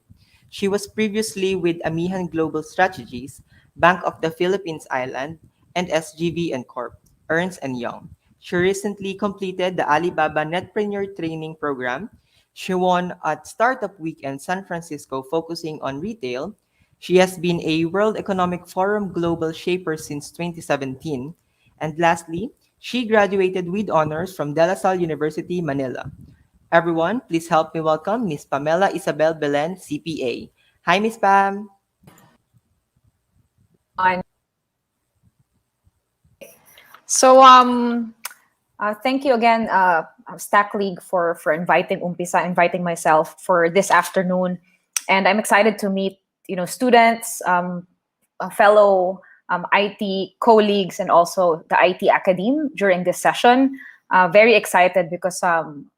[SPEAKER 1] She was previously with Amihan Global Strategies, Bank of the Philippines Island, and SGV and Corp, Ernst and Young. She recently completed the Alibaba Netpreneur Training Program. She won at Startup Weekend San Francisco focusing on retail. She has been a World Economic Forum Global Shaper since 2017. And lastly, she graduated with honors from De La Salle University, Manila. Everyone, please help me welcome Miss Pamela Isabelle Belen, CPA. Hi, Miss Pam.
[SPEAKER 4] On. So thank you again, Stack League, for inviting Umpisa, inviting myself for this afternoon, and I'm excited to meet students, fellow IT colleagues, and also the IT Academe during this session. Very excited because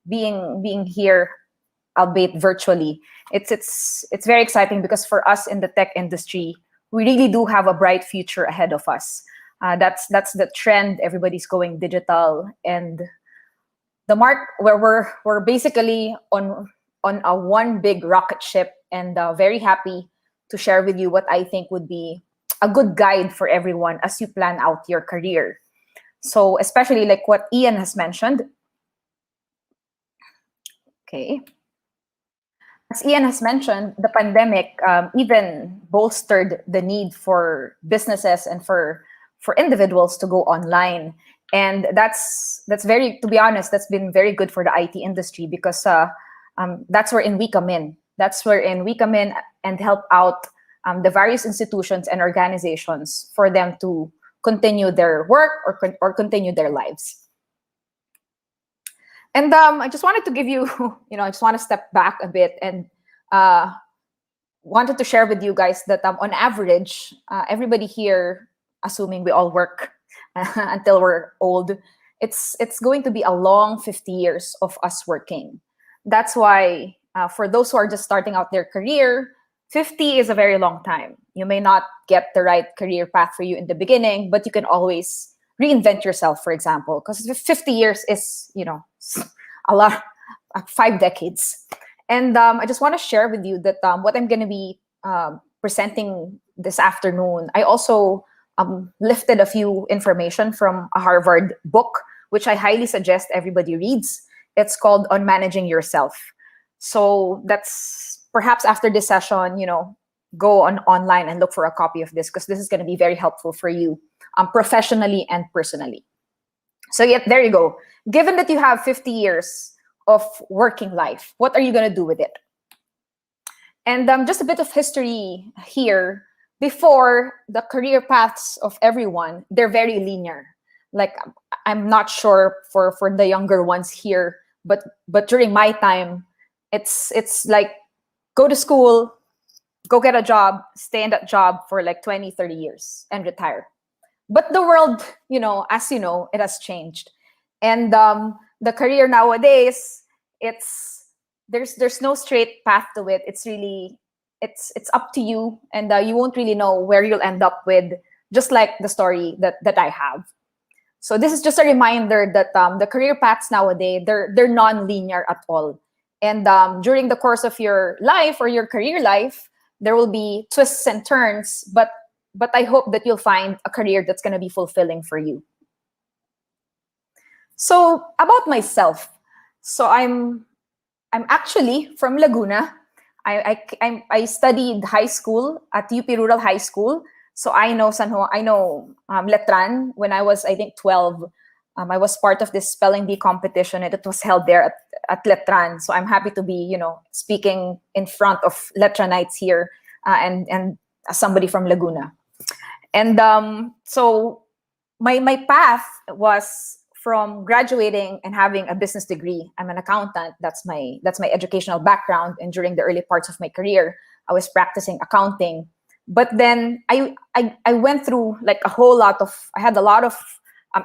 [SPEAKER 4] being here albeit virtually. It's very exciting because for us in the tech industry, we really do have a bright future ahead of us. That's the trend. Everybody's going digital, and the mark where we're basically on a one big rocket ship, and very happy to share with you what I think would be a good guide for everyone as you plan out your career. So especially like what Ian has mentioned. Okay. As Ian has mentioned, the pandemic even bolstered the need for businesses and for individuals to go online. And that's very, to be honest, that's been very good for the IT industry, because that's wherein we come in. That's wherein we come in and help out the various institutions and organizations for them to continue their work or continue their lives. And I just wanted to give you, I just want to step back a bit and wanted to share with you guys that on average, everybody here, assuming we all work until we're old, it's going to be a long 50 years of us working. That's why for those who are just starting out their career, 50 is a very long time. You may not get the right career path for you in the beginning, but you can always reinvent yourself, for example, because 50 years is, a lot, 5 decades. And I just want to share with you that what I'm going to be presenting this afternoon, I also lifted a few information from a Harvard book, which I highly suggest everybody reads. It's called On Managing Yourself. So that's perhaps after this session, go online and look for a copy of this, because this is going to be very helpful for you professionally and personally. So there you go. Given that you have 50 years of working life, what are you going to do with it? And just a bit of history here. Before, the career paths of everyone, they're very linear. Like, I'm not sure for the younger ones here, but during my time, it's like, go to school, go get a job, stay in that job for like 20, 30 years and retire. But the world, as you know, it has changed. And the career nowadays, there's no straight path to it. It's really, it's up to you, and you won't really know where you'll end up with, just like the story that I have. So this is just a reminder that the career paths nowadays, they're non-linear at all. And during the course of your life or your career life, there will be twists and turns, but I hope that you'll find a career that's going to be fulfilling for you. So about myself, so I'm actually from Laguna. I studied high school at UP Rural High School. So I know Letran. When I was, I think, 12, I was part of this spelling bee competition, and it was held there at Letran. So I'm happy to be, speaking in front of Letranites here, and as somebody from Laguna. And so my path was from graduating and having a business degree. I'm an accountant. That's my educational background. And during the early parts of my career, I was practicing accounting. But then I went through like I had a lot of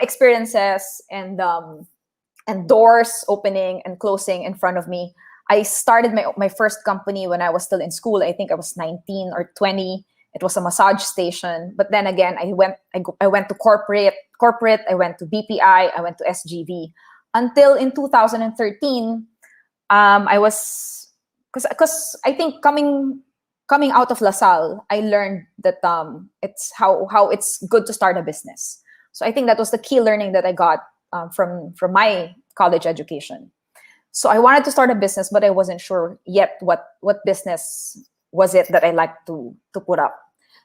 [SPEAKER 4] experiences and doors opening and closing in front of me. I started my first company when I was still in school. I think I was 19 or 20. It was a massage station. But then again, I went to corporate. I went to BPI. I went to SGV. Until in 2013, I was, because I think coming out of LaSalle, I learned that it's how it's good to start a business. So I think that was the key learning that I got from my college education. So I wanted to start a business, but I wasn't sure yet what business was it that I liked to put up.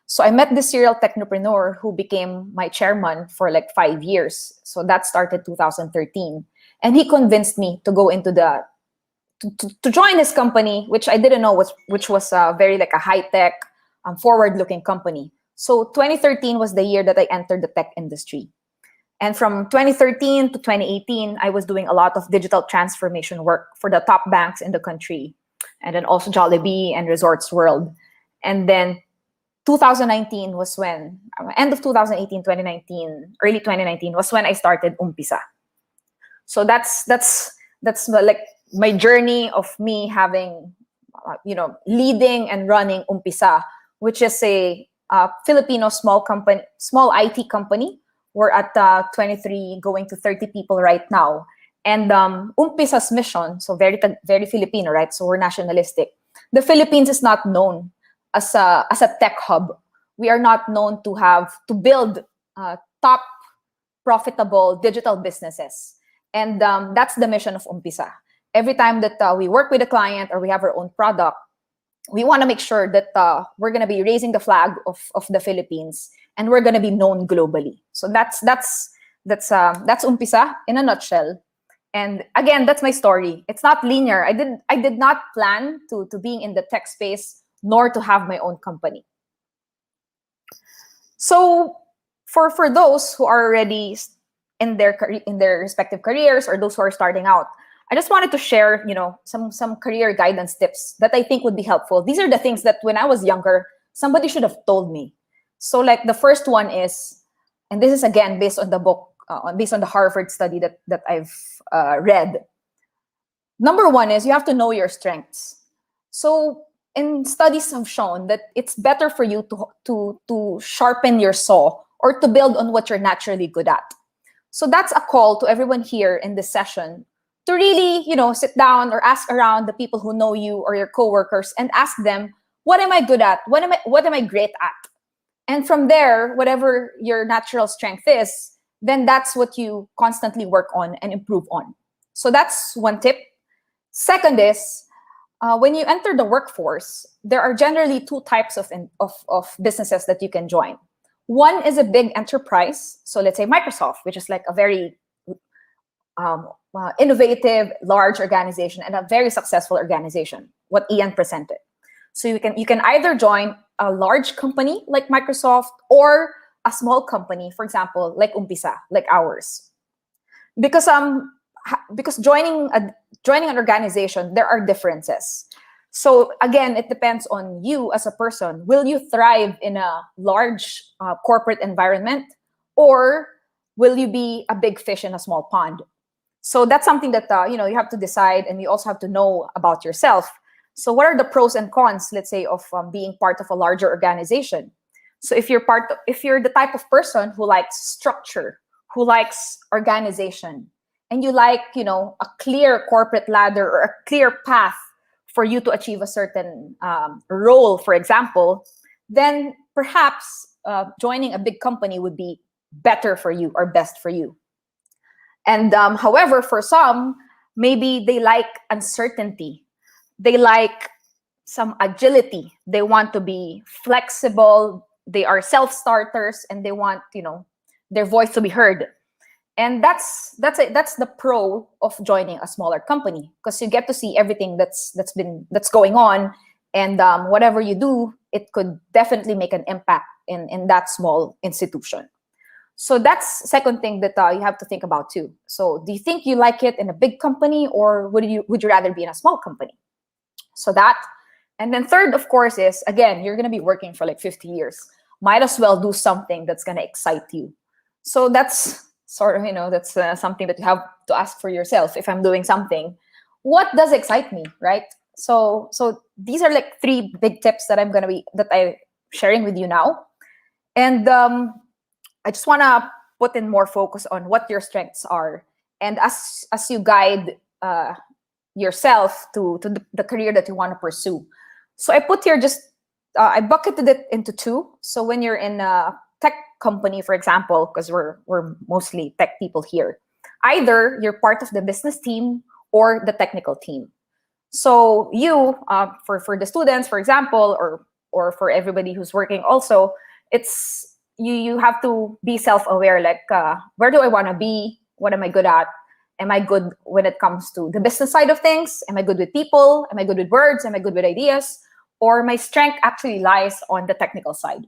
[SPEAKER 4] So I met this serial technopreneur who became my chairman for like 5 years. So that started 2013. And he convinced me to go into to join his company, which I didn't know which was very like a high-tech, forward-looking company. So 2013 was the year that I entered the tech industry. And from 2013 to 2018, I was doing a lot of digital transformation work for the top banks in the country, and then also Jollibee and Resorts World. And then 2019 was when, end of 2018, 2019, early 2019 was when I started Umpisa. So that's like my journey of me having, leading and running Umpisa, which is a Filipino small IT company. We're at 23, going to 30 people right now. And Umpisa's mission, so very very Filipino, right? So we're nationalistic. The Philippines is not known as a tech hub. We are not known to build top profitable digital businesses. And that's the mission of Umpisa. Every time that we work with a client or we have our own product, we want to make sure that we're going to be raising the flag of the Philippines, and we're going to be known globally. So that's Umpisa in a nutshell. And again, that's my story. It's not linear. I did not plan to being in the tech space, nor to have my own company. So for those who are already in their respective careers, or those who are starting out, I just wanted to share, some career guidance tips that I think would be helpful. These are the things that when I was younger, somebody should have told me. So like the first one is, and this is again based on the book, based on the Harvard study that I've read. Number one is you have to know your strengths. So and studies have shown that it's better for you to sharpen your saw, or to build on what you're naturally good at. So that's a call to everyone here in this session to really, sit down or ask around the people who know you or your coworkers and ask them, what am I good at? What am I great at? And from there, whatever your natural strength is, then that's what you constantly work on and improve on. So that's one tip. Second is, when you enter the workforce, there are generally two types of businesses that you can join. One is a big enterprise. So let's say Microsoft, which is like a very innovative, large organization and a very successful organization, what Ian presented. So you can either join a large company like Microsoft, or a small company, for example, like Umpisa, like ours. Because joining an organization, there are differences. So again, it depends on you as a person. Will you thrive in a large corporate environment, or will you be a big fish in a small pond? So that's something that you have to decide, and you also have to know about yourself. So what are the pros and cons, let's say, of being part of a larger organization? So if you're the type of person who likes structure, who likes organization, and you like, a clear corporate ladder or a clear path for you to achieve a certain role, for example, then perhaps joining a big company would be better for you or best for you. And however, for some, maybe they like uncertainty. They like some agility. They want to be flexible. They are self-starters, and they want, their voice to be heard. And that's the pro of joining a smaller company, because you get to see everything that's going on, and whatever you do, it could definitely make an impact in that small institution. So that's second thing that you have to think about too. So do you think you like it in a big company, or would you rather be in a small company? So that, and then third, of course, is again, you're going to be working for like 50 years. Might as well do something that's going to excite you. So that's sort of, that's something that you have to ask for yourself. If I'm doing something, what does excite me, right? So these are like three big tips that I'm sharing with you now. And I just want to put in more focus on what your strengths are. And as you guide yourself to the career that you want to pursue. So I put here I bucketed it into two. So when you're in a tech company, for example, because we're mostly tech people here, either you're part of the business team or the technical team. So you, for the students, for example, or for everybody who's working also, it's you have to be self-aware, like where do I want to be? What am I good at? Am I good when it comes to the business side of things? Am I good with people? Am I good with words? Am I good with ideas? Or my strength actually lies on the technical side.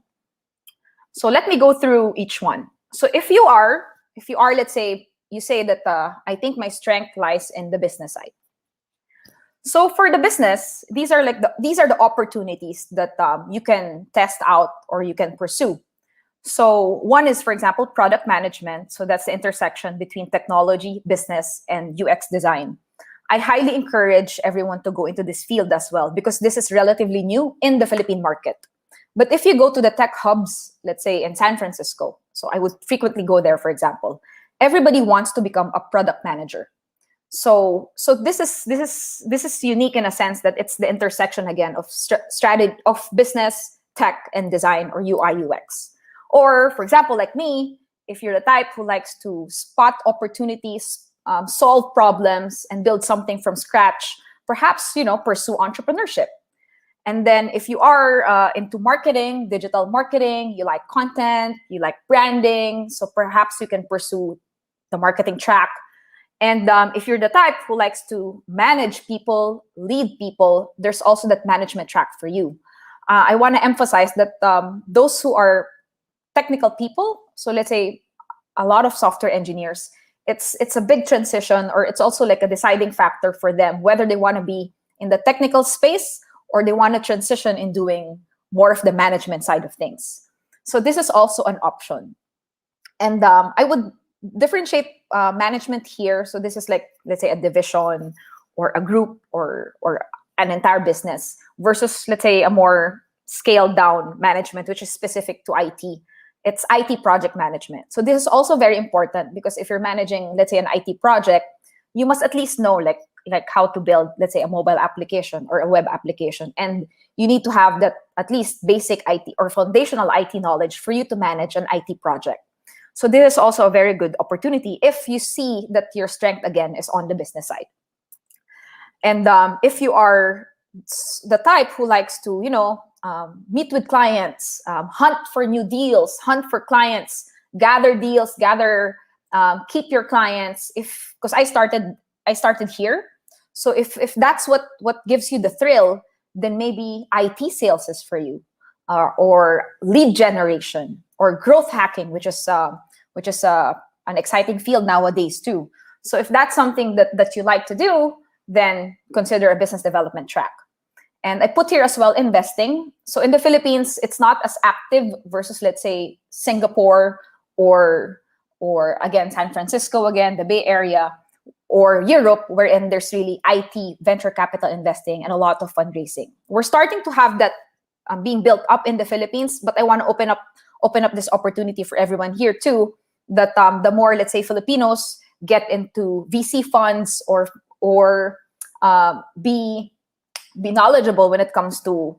[SPEAKER 4] So let me go through each one. So if you are, let's say, you say that I think my strength lies in the business side. So for the business, these are the opportunities that you can test out or you can pursue. So one is, for example, product management. So that's the intersection between technology, business, and UX design. I highly encourage everyone to go into this field as well, because this is relatively new in the Philippine market. But if you go to the tech hubs, let's say in San Francisco, so I would frequently go there, for example, everybody wants to become a product manager. So this is unique in a sense that it's the intersection again of strategy of business, tech, and design, or UI UX. Or for example, like me, if you're the type who likes to spot opportunities, solve problems, and build something from scratch, perhaps pursue entrepreneurship. And then if you are into marketing, digital marketing, you like content, you like branding, so perhaps you can pursue the marketing track. And if you're the type who likes to manage people, lead people, there's also that management track for you. I want to emphasize that those who are technical people, so let's say a lot of software engineers, it's a big transition, or it's also like a deciding factor for them whether they want to be in the technical space or they want to transition in doing more of the management side of things. So this is also an option. And I would differentiate management here. So this is like, let's say, a division or a group or an entire business versus, let's say, a more scaled down management, which is specific to IT. It's IT project management. So this is also very important, because if you're managing, let's say, an IT project, you must at least know like how to build, let's say, a mobile application or a web application. And you need to have that at least basic IT or foundational IT knowledge for you to manage an IT project. So this is also a very good opportunity if you see that your strength, again, is on the business side. And if you are the type who likes to, meet with clients, hunt for new deals, hunt for clients, gather deals, keep your clients. Because I started here. So if that's what gives you the thrill, then maybe IT sales is for you, or lead generation, or growth hacking, which is an exciting field nowadays too. So if that's something that you like to do, then consider a business development track. And I put here as well investing. So in the Philippines, it's not as active versus, let's say, Singapore or again, San Francisco, again, the Bay Area, or Europe, wherein there's really IT venture capital investing and a lot of fundraising. We're starting to have that being built up in the Philippines, but I want to open up this opportunity for everyone here too, that the more, let's say, Filipinos get into VC funds or be knowledgeable when it comes to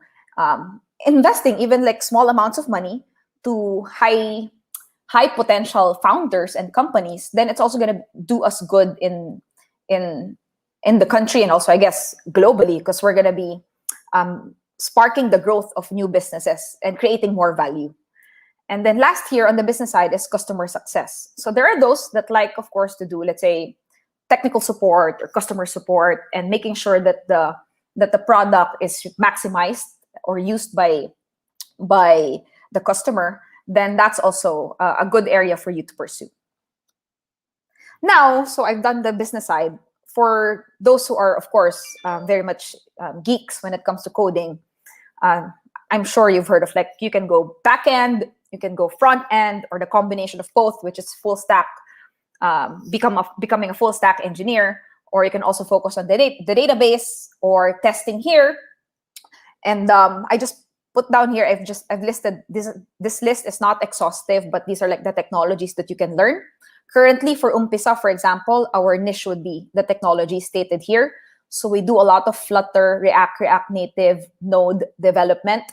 [SPEAKER 4] investing, even like small amounts of money to high potential founders and companies, then it's also going to do us good in the country, and also, I guess, globally, because we're going to be sparking the growth of new businesses and creating more value. And then last here on the business side is customer success. So there are those that like, of course, to do, let's say, technical support or customer support, and making sure that the product is maximized or used by the customer. Then that's also a good area for you to pursue. Now, so I've done the business side. For those who are, of course, very much geeks when it comes to coding, I'm sure you've heard of, like, you can go back end, you can go front end, or the combination of both, which is full stack, becoming a full stack engineer, or you can also focus on the database or testing here. And I just put down here, I've listed this list is not exhaustive, but these are like the technologies that you can learn. Currently for Umpisa, for example, our niche would be the technology stated here. So we do a lot of Flutter, React Native, Node development.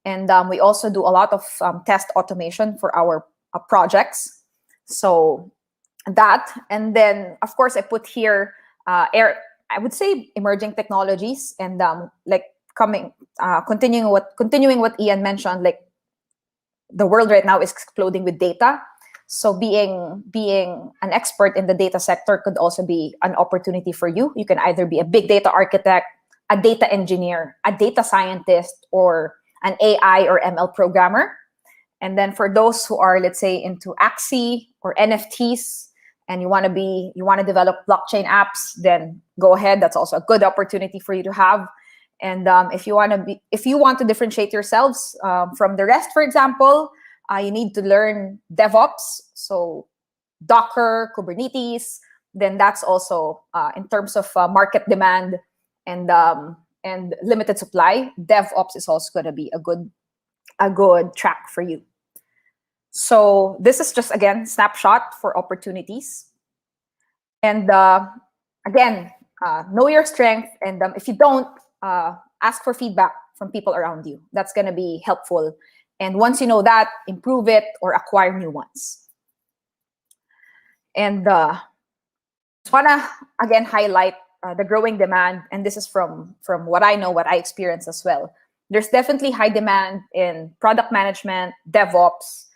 [SPEAKER 4] And we also do a lot of test automation for our projects. So that, and then of course I put here, I would say emerging technologies, and continuing what Ian mentioned, like the world right now is exploding with data. So being an expert in the data sector could also be an opportunity for you. You can either be a big data architect, a data engineer, a data scientist, or an AI or ML programmer. And then for those who are, let's say, into Axie or NFTs, and you want to develop blockchain apps, then go ahead. That's also a good opportunity for you to have. And if you want to differentiate yourselves from the rest, for example, you need to learn DevOps, so Docker, Kubernetes, then that's also in terms of market demand and limited supply, DevOps is also going to be a good track for you. So this is just, again, snapshot for opportunities. And again, know your strength. And if you don't, ask for feedback from people around you. That's going to be helpful. And once you know that, improve it or acquire new ones. And just want to, again, highlight the growing demand. And this is from what I know, what I experience as well. There's definitely high demand in product management, DevOps,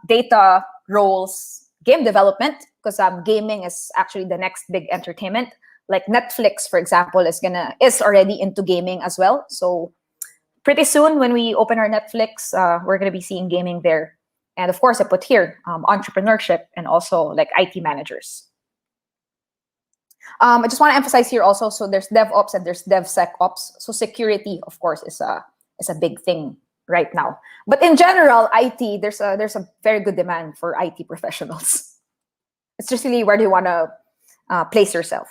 [SPEAKER 4] data roles, game development, because gaming is actually the next big entertainment. Like Netflix, for example, is already into gaming as well. So pretty soon when we open our Netflix, we're gonna be seeing gaming there. And of course, I put here entrepreneurship and also like IT managers. I just want to emphasize here also, so there's DevOps and there's DevSecOps. So security, of course, is a big thing right now. But in general, IT, there's a very good demand for IT professionals. It's just really where do you want to place yourself.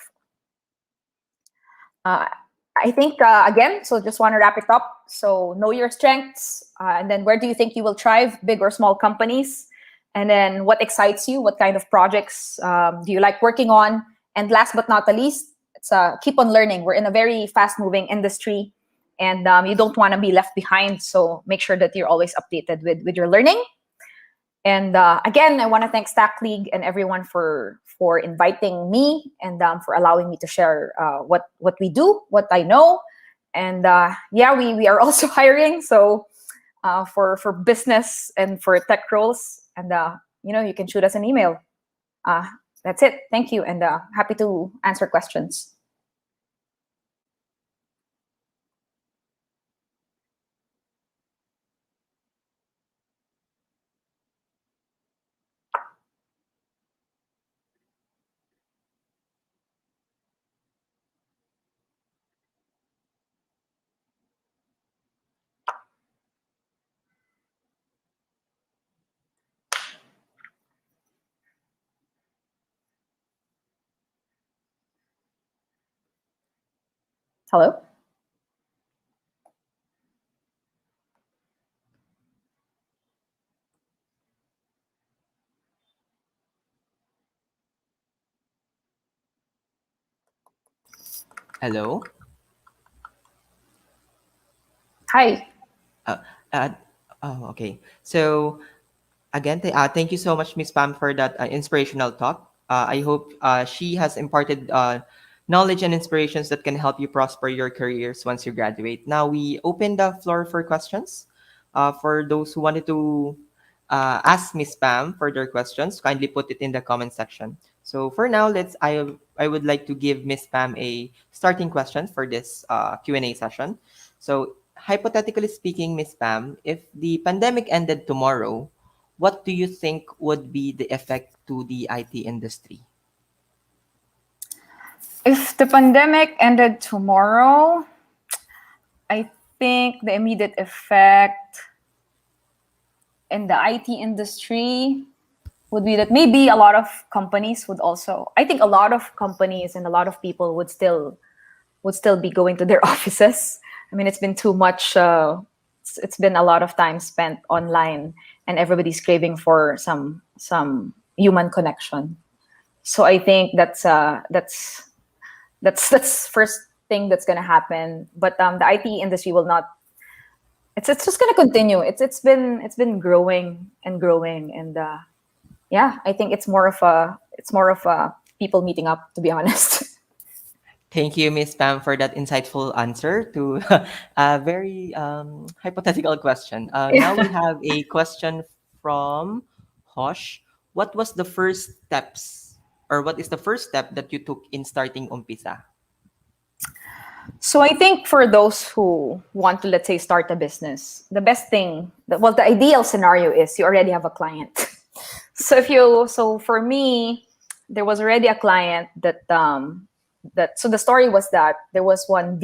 [SPEAKER 4] I think, again, so just want to wrap it up. So know your strengths, and then where do you think you will thrive, big or small companies? And then what excites you? What kind of projects do you like working on? And last but not the least, it's keep on learning. We're in a very fast-moving industry, and you don't want to be left behind. So make sure that you're always updated with your learning. And again, I want to thank StackLeague and everyone for inviting me and for allowing me to share what we do, what I know. And yeah, we are also hiring. So for business and for tech roles, and you can shoot us an email. That's it. Thank you, and happy to answer questions. Hello?
[SPEAKER 1] Hello.
[SPEAKER 4] Hi.
[SPEAKER 1] Uh, uh, oh, okay. So again, thank you so much, Miss Pam, for that inspirational talk. I hope she has imparted knowledge and inspirations that can help you prosper your careers once you graduate. Now we open the floor for questions. For those who wanted to ask Miss Pam further questions, kindly put it in the comment section. So for now, I would like to give Miss Pam a starting question for this Q&A session. So hypothetically speaking, Miss Pam, if the pandemic ended tomorrow, what do you think would be the effect to the IT industry?
[SPEAKER 4] If the pandemic ended tomorrow, I think the immediate effect in the IT industry would be that maybe a lot of companies would also, I think a lot of companies and a lot of people would still be going to their offices. I mean, it's been too much, it's been a lot of time spent online, and everybody's craving for some human connection. So I think that's first thing that's gonna happen. But the IT industry will not. It's just gonna continue. It's been growing and growing, and yeah, I think it's more of a people meeting up, to be honest.
[SPEAKER 1] Thank you, Miss Pam, for that insightful answer to a very hypothetical question. Now we have a question from Hosh. What was the first steps, or what is the first step that you took in starting Umpisa?
[SPEAKER 4] So I think for those who want to, let's say, start a business, the best thing, well, the ideal scenario is you already have a client. So for me, there was already a client so the story was that there was one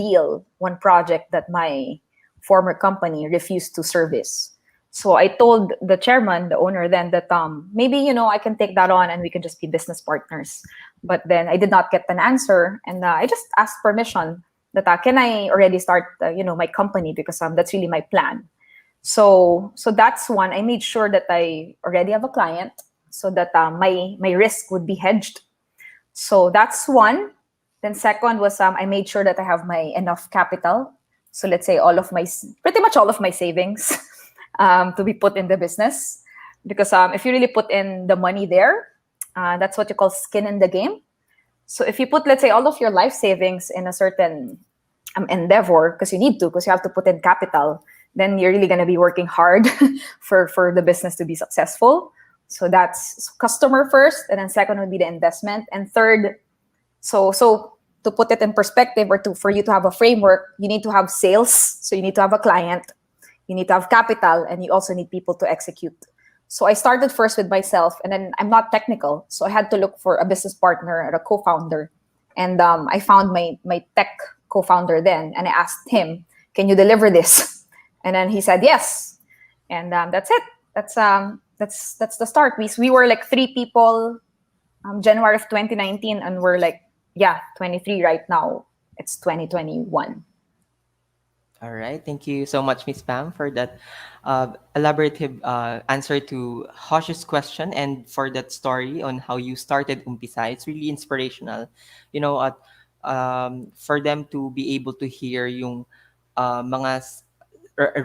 [SPEAKER 4] project that my former company refused to service. So I told the chairman, the owner, then that maybe I can take that on and we can just be business partners. But then I did not get an answer, and I just asked permission that can I already start my company, because that's really my plan. So that's one. I made sure that I already have a client, so that my risk would be hedged. So that's one. Then second was I made sure that I have my enough capital. So let's say pretty much all of my savings to be put in the business, because if you really put in the money there, that's what you call skin in the game. So if you put, let's say, all of your life savings in a certain endeavor, because you have to put in capital, then you're really going to be working hard for the business to be successful. So that's customer first, and then second would be the investment, and third, so to put it in perspective, or for you to have a framework, you need to have sales. So you need to have a client, you need to have capital, and you also need people to execute. So I started first with myself, and then I'm not technical, so I had to look for a business partner or a co-founder. And I found my tech co-founder then, and I asked him, "Can you deliver this?" And then he said yes, and that's it. That's the start. We were like 3 people, January of 2019, and we're like 23 right now. It's 2021.
[SPEAKER 1] All right. Thank you so much, Miss Pam, for that elaborative answer to Hosh's question and for that story on how you started Umpisa. It's really inspirational. For them to be able to hear yung mga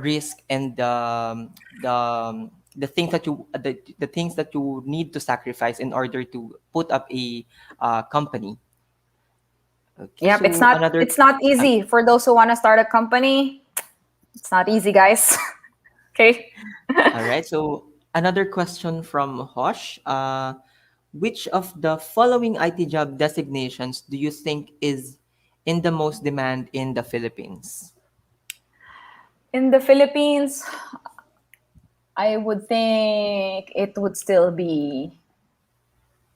[SPEAKER 1] risk and the things that the things that you need to sacrifice in order to put up a company. Okay,
[SPEAKER 4] Yep, it's
[SPEAKER 1] so
[SPEAKER 4] not
[SPEAKER 1] another.
[SPEAKER 4] it's not easy for those who want to start a company. It's not easy, guys. Okay.
[SPEAKER 1] All right. So another question from Hosh. Which of the following IT job designations do you think is in the most demand in the Philippines?
[SPEAKER 4] In the Philippines, I would think it would still be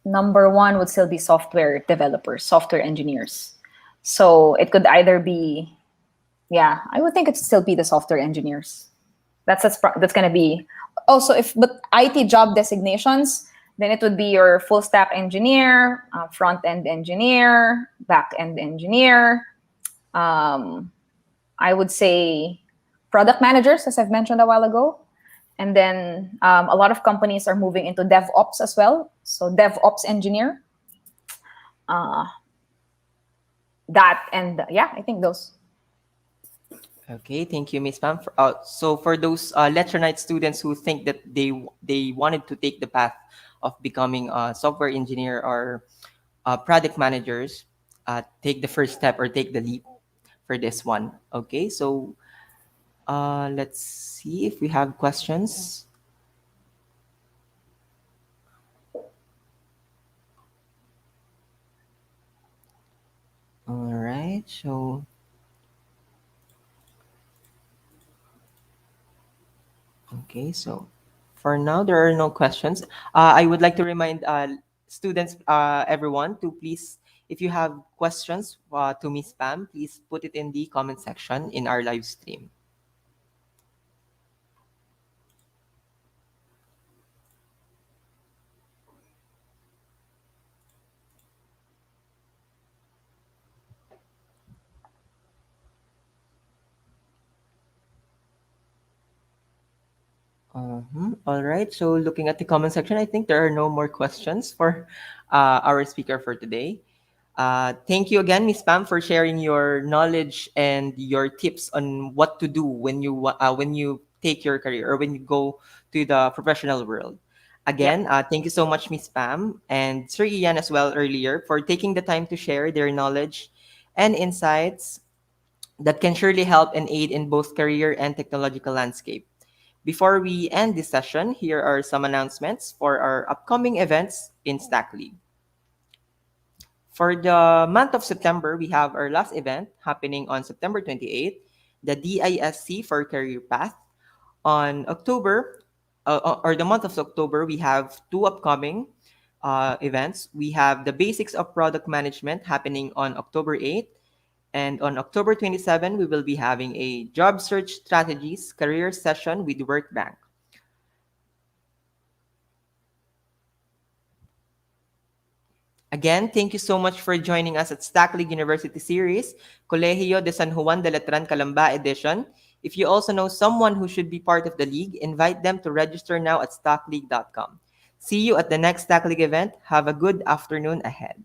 [SPEAKER 4] number one would still be software developers, software engineers. So it could either be, I would think it'd still be the software engineers. That's gonna be. Also, but IT job designations, then it would be your full stack engineer, front end engineer, back end engineer. I would say product managers, as I've mentioned a while ago. And then a lot of companies are moving into DevOps as well. So DevOps engineer. I think those.
[SPEAKER 1] Okay, thank you, Miss Pam. So for those Letronite students who think that they wanted to take the path of becoming a software engineer or product managers, take the first step or take the leap for this one. Okay, so let's see if we have questions. All right, so okay, so for now there are no questions. I would like to remind students, everyone, to please, if you have questions to Miss Pam, please put it in the comment section in our live stream. All right. So looking at the comment section, I think there are no more questions for our speaker for today. Thank you again, Miss Pam, for sharing your knowledge and your tips on what to do when you take your career or when you go to the professional world. Again, thank you so much, Miss Pam, and Sir Ian as well earlier for taking the time to share their knowledge and insights that can surely help and aid in both career and technological landscape. Before we end this session, here are some announcements for our upcoming events in StackLeague. For the month of September, we have our last event happening on September 28th, the DISC for Career Path. On October, or the month of October, we have two upcoming events. We have the Basics of Product Management happening on October 8th. And on October 27, we will be having a Job Search Strategies career session with Workbank. Again, thank you so much for joining us at StackLeague University Series, Colegio de San Juan de Letran Calamba edition. If you also know someone who should be part of the league, invite them to register now at stackleague.com. See you at the next StackLeague event. Have a good afternoon ahead.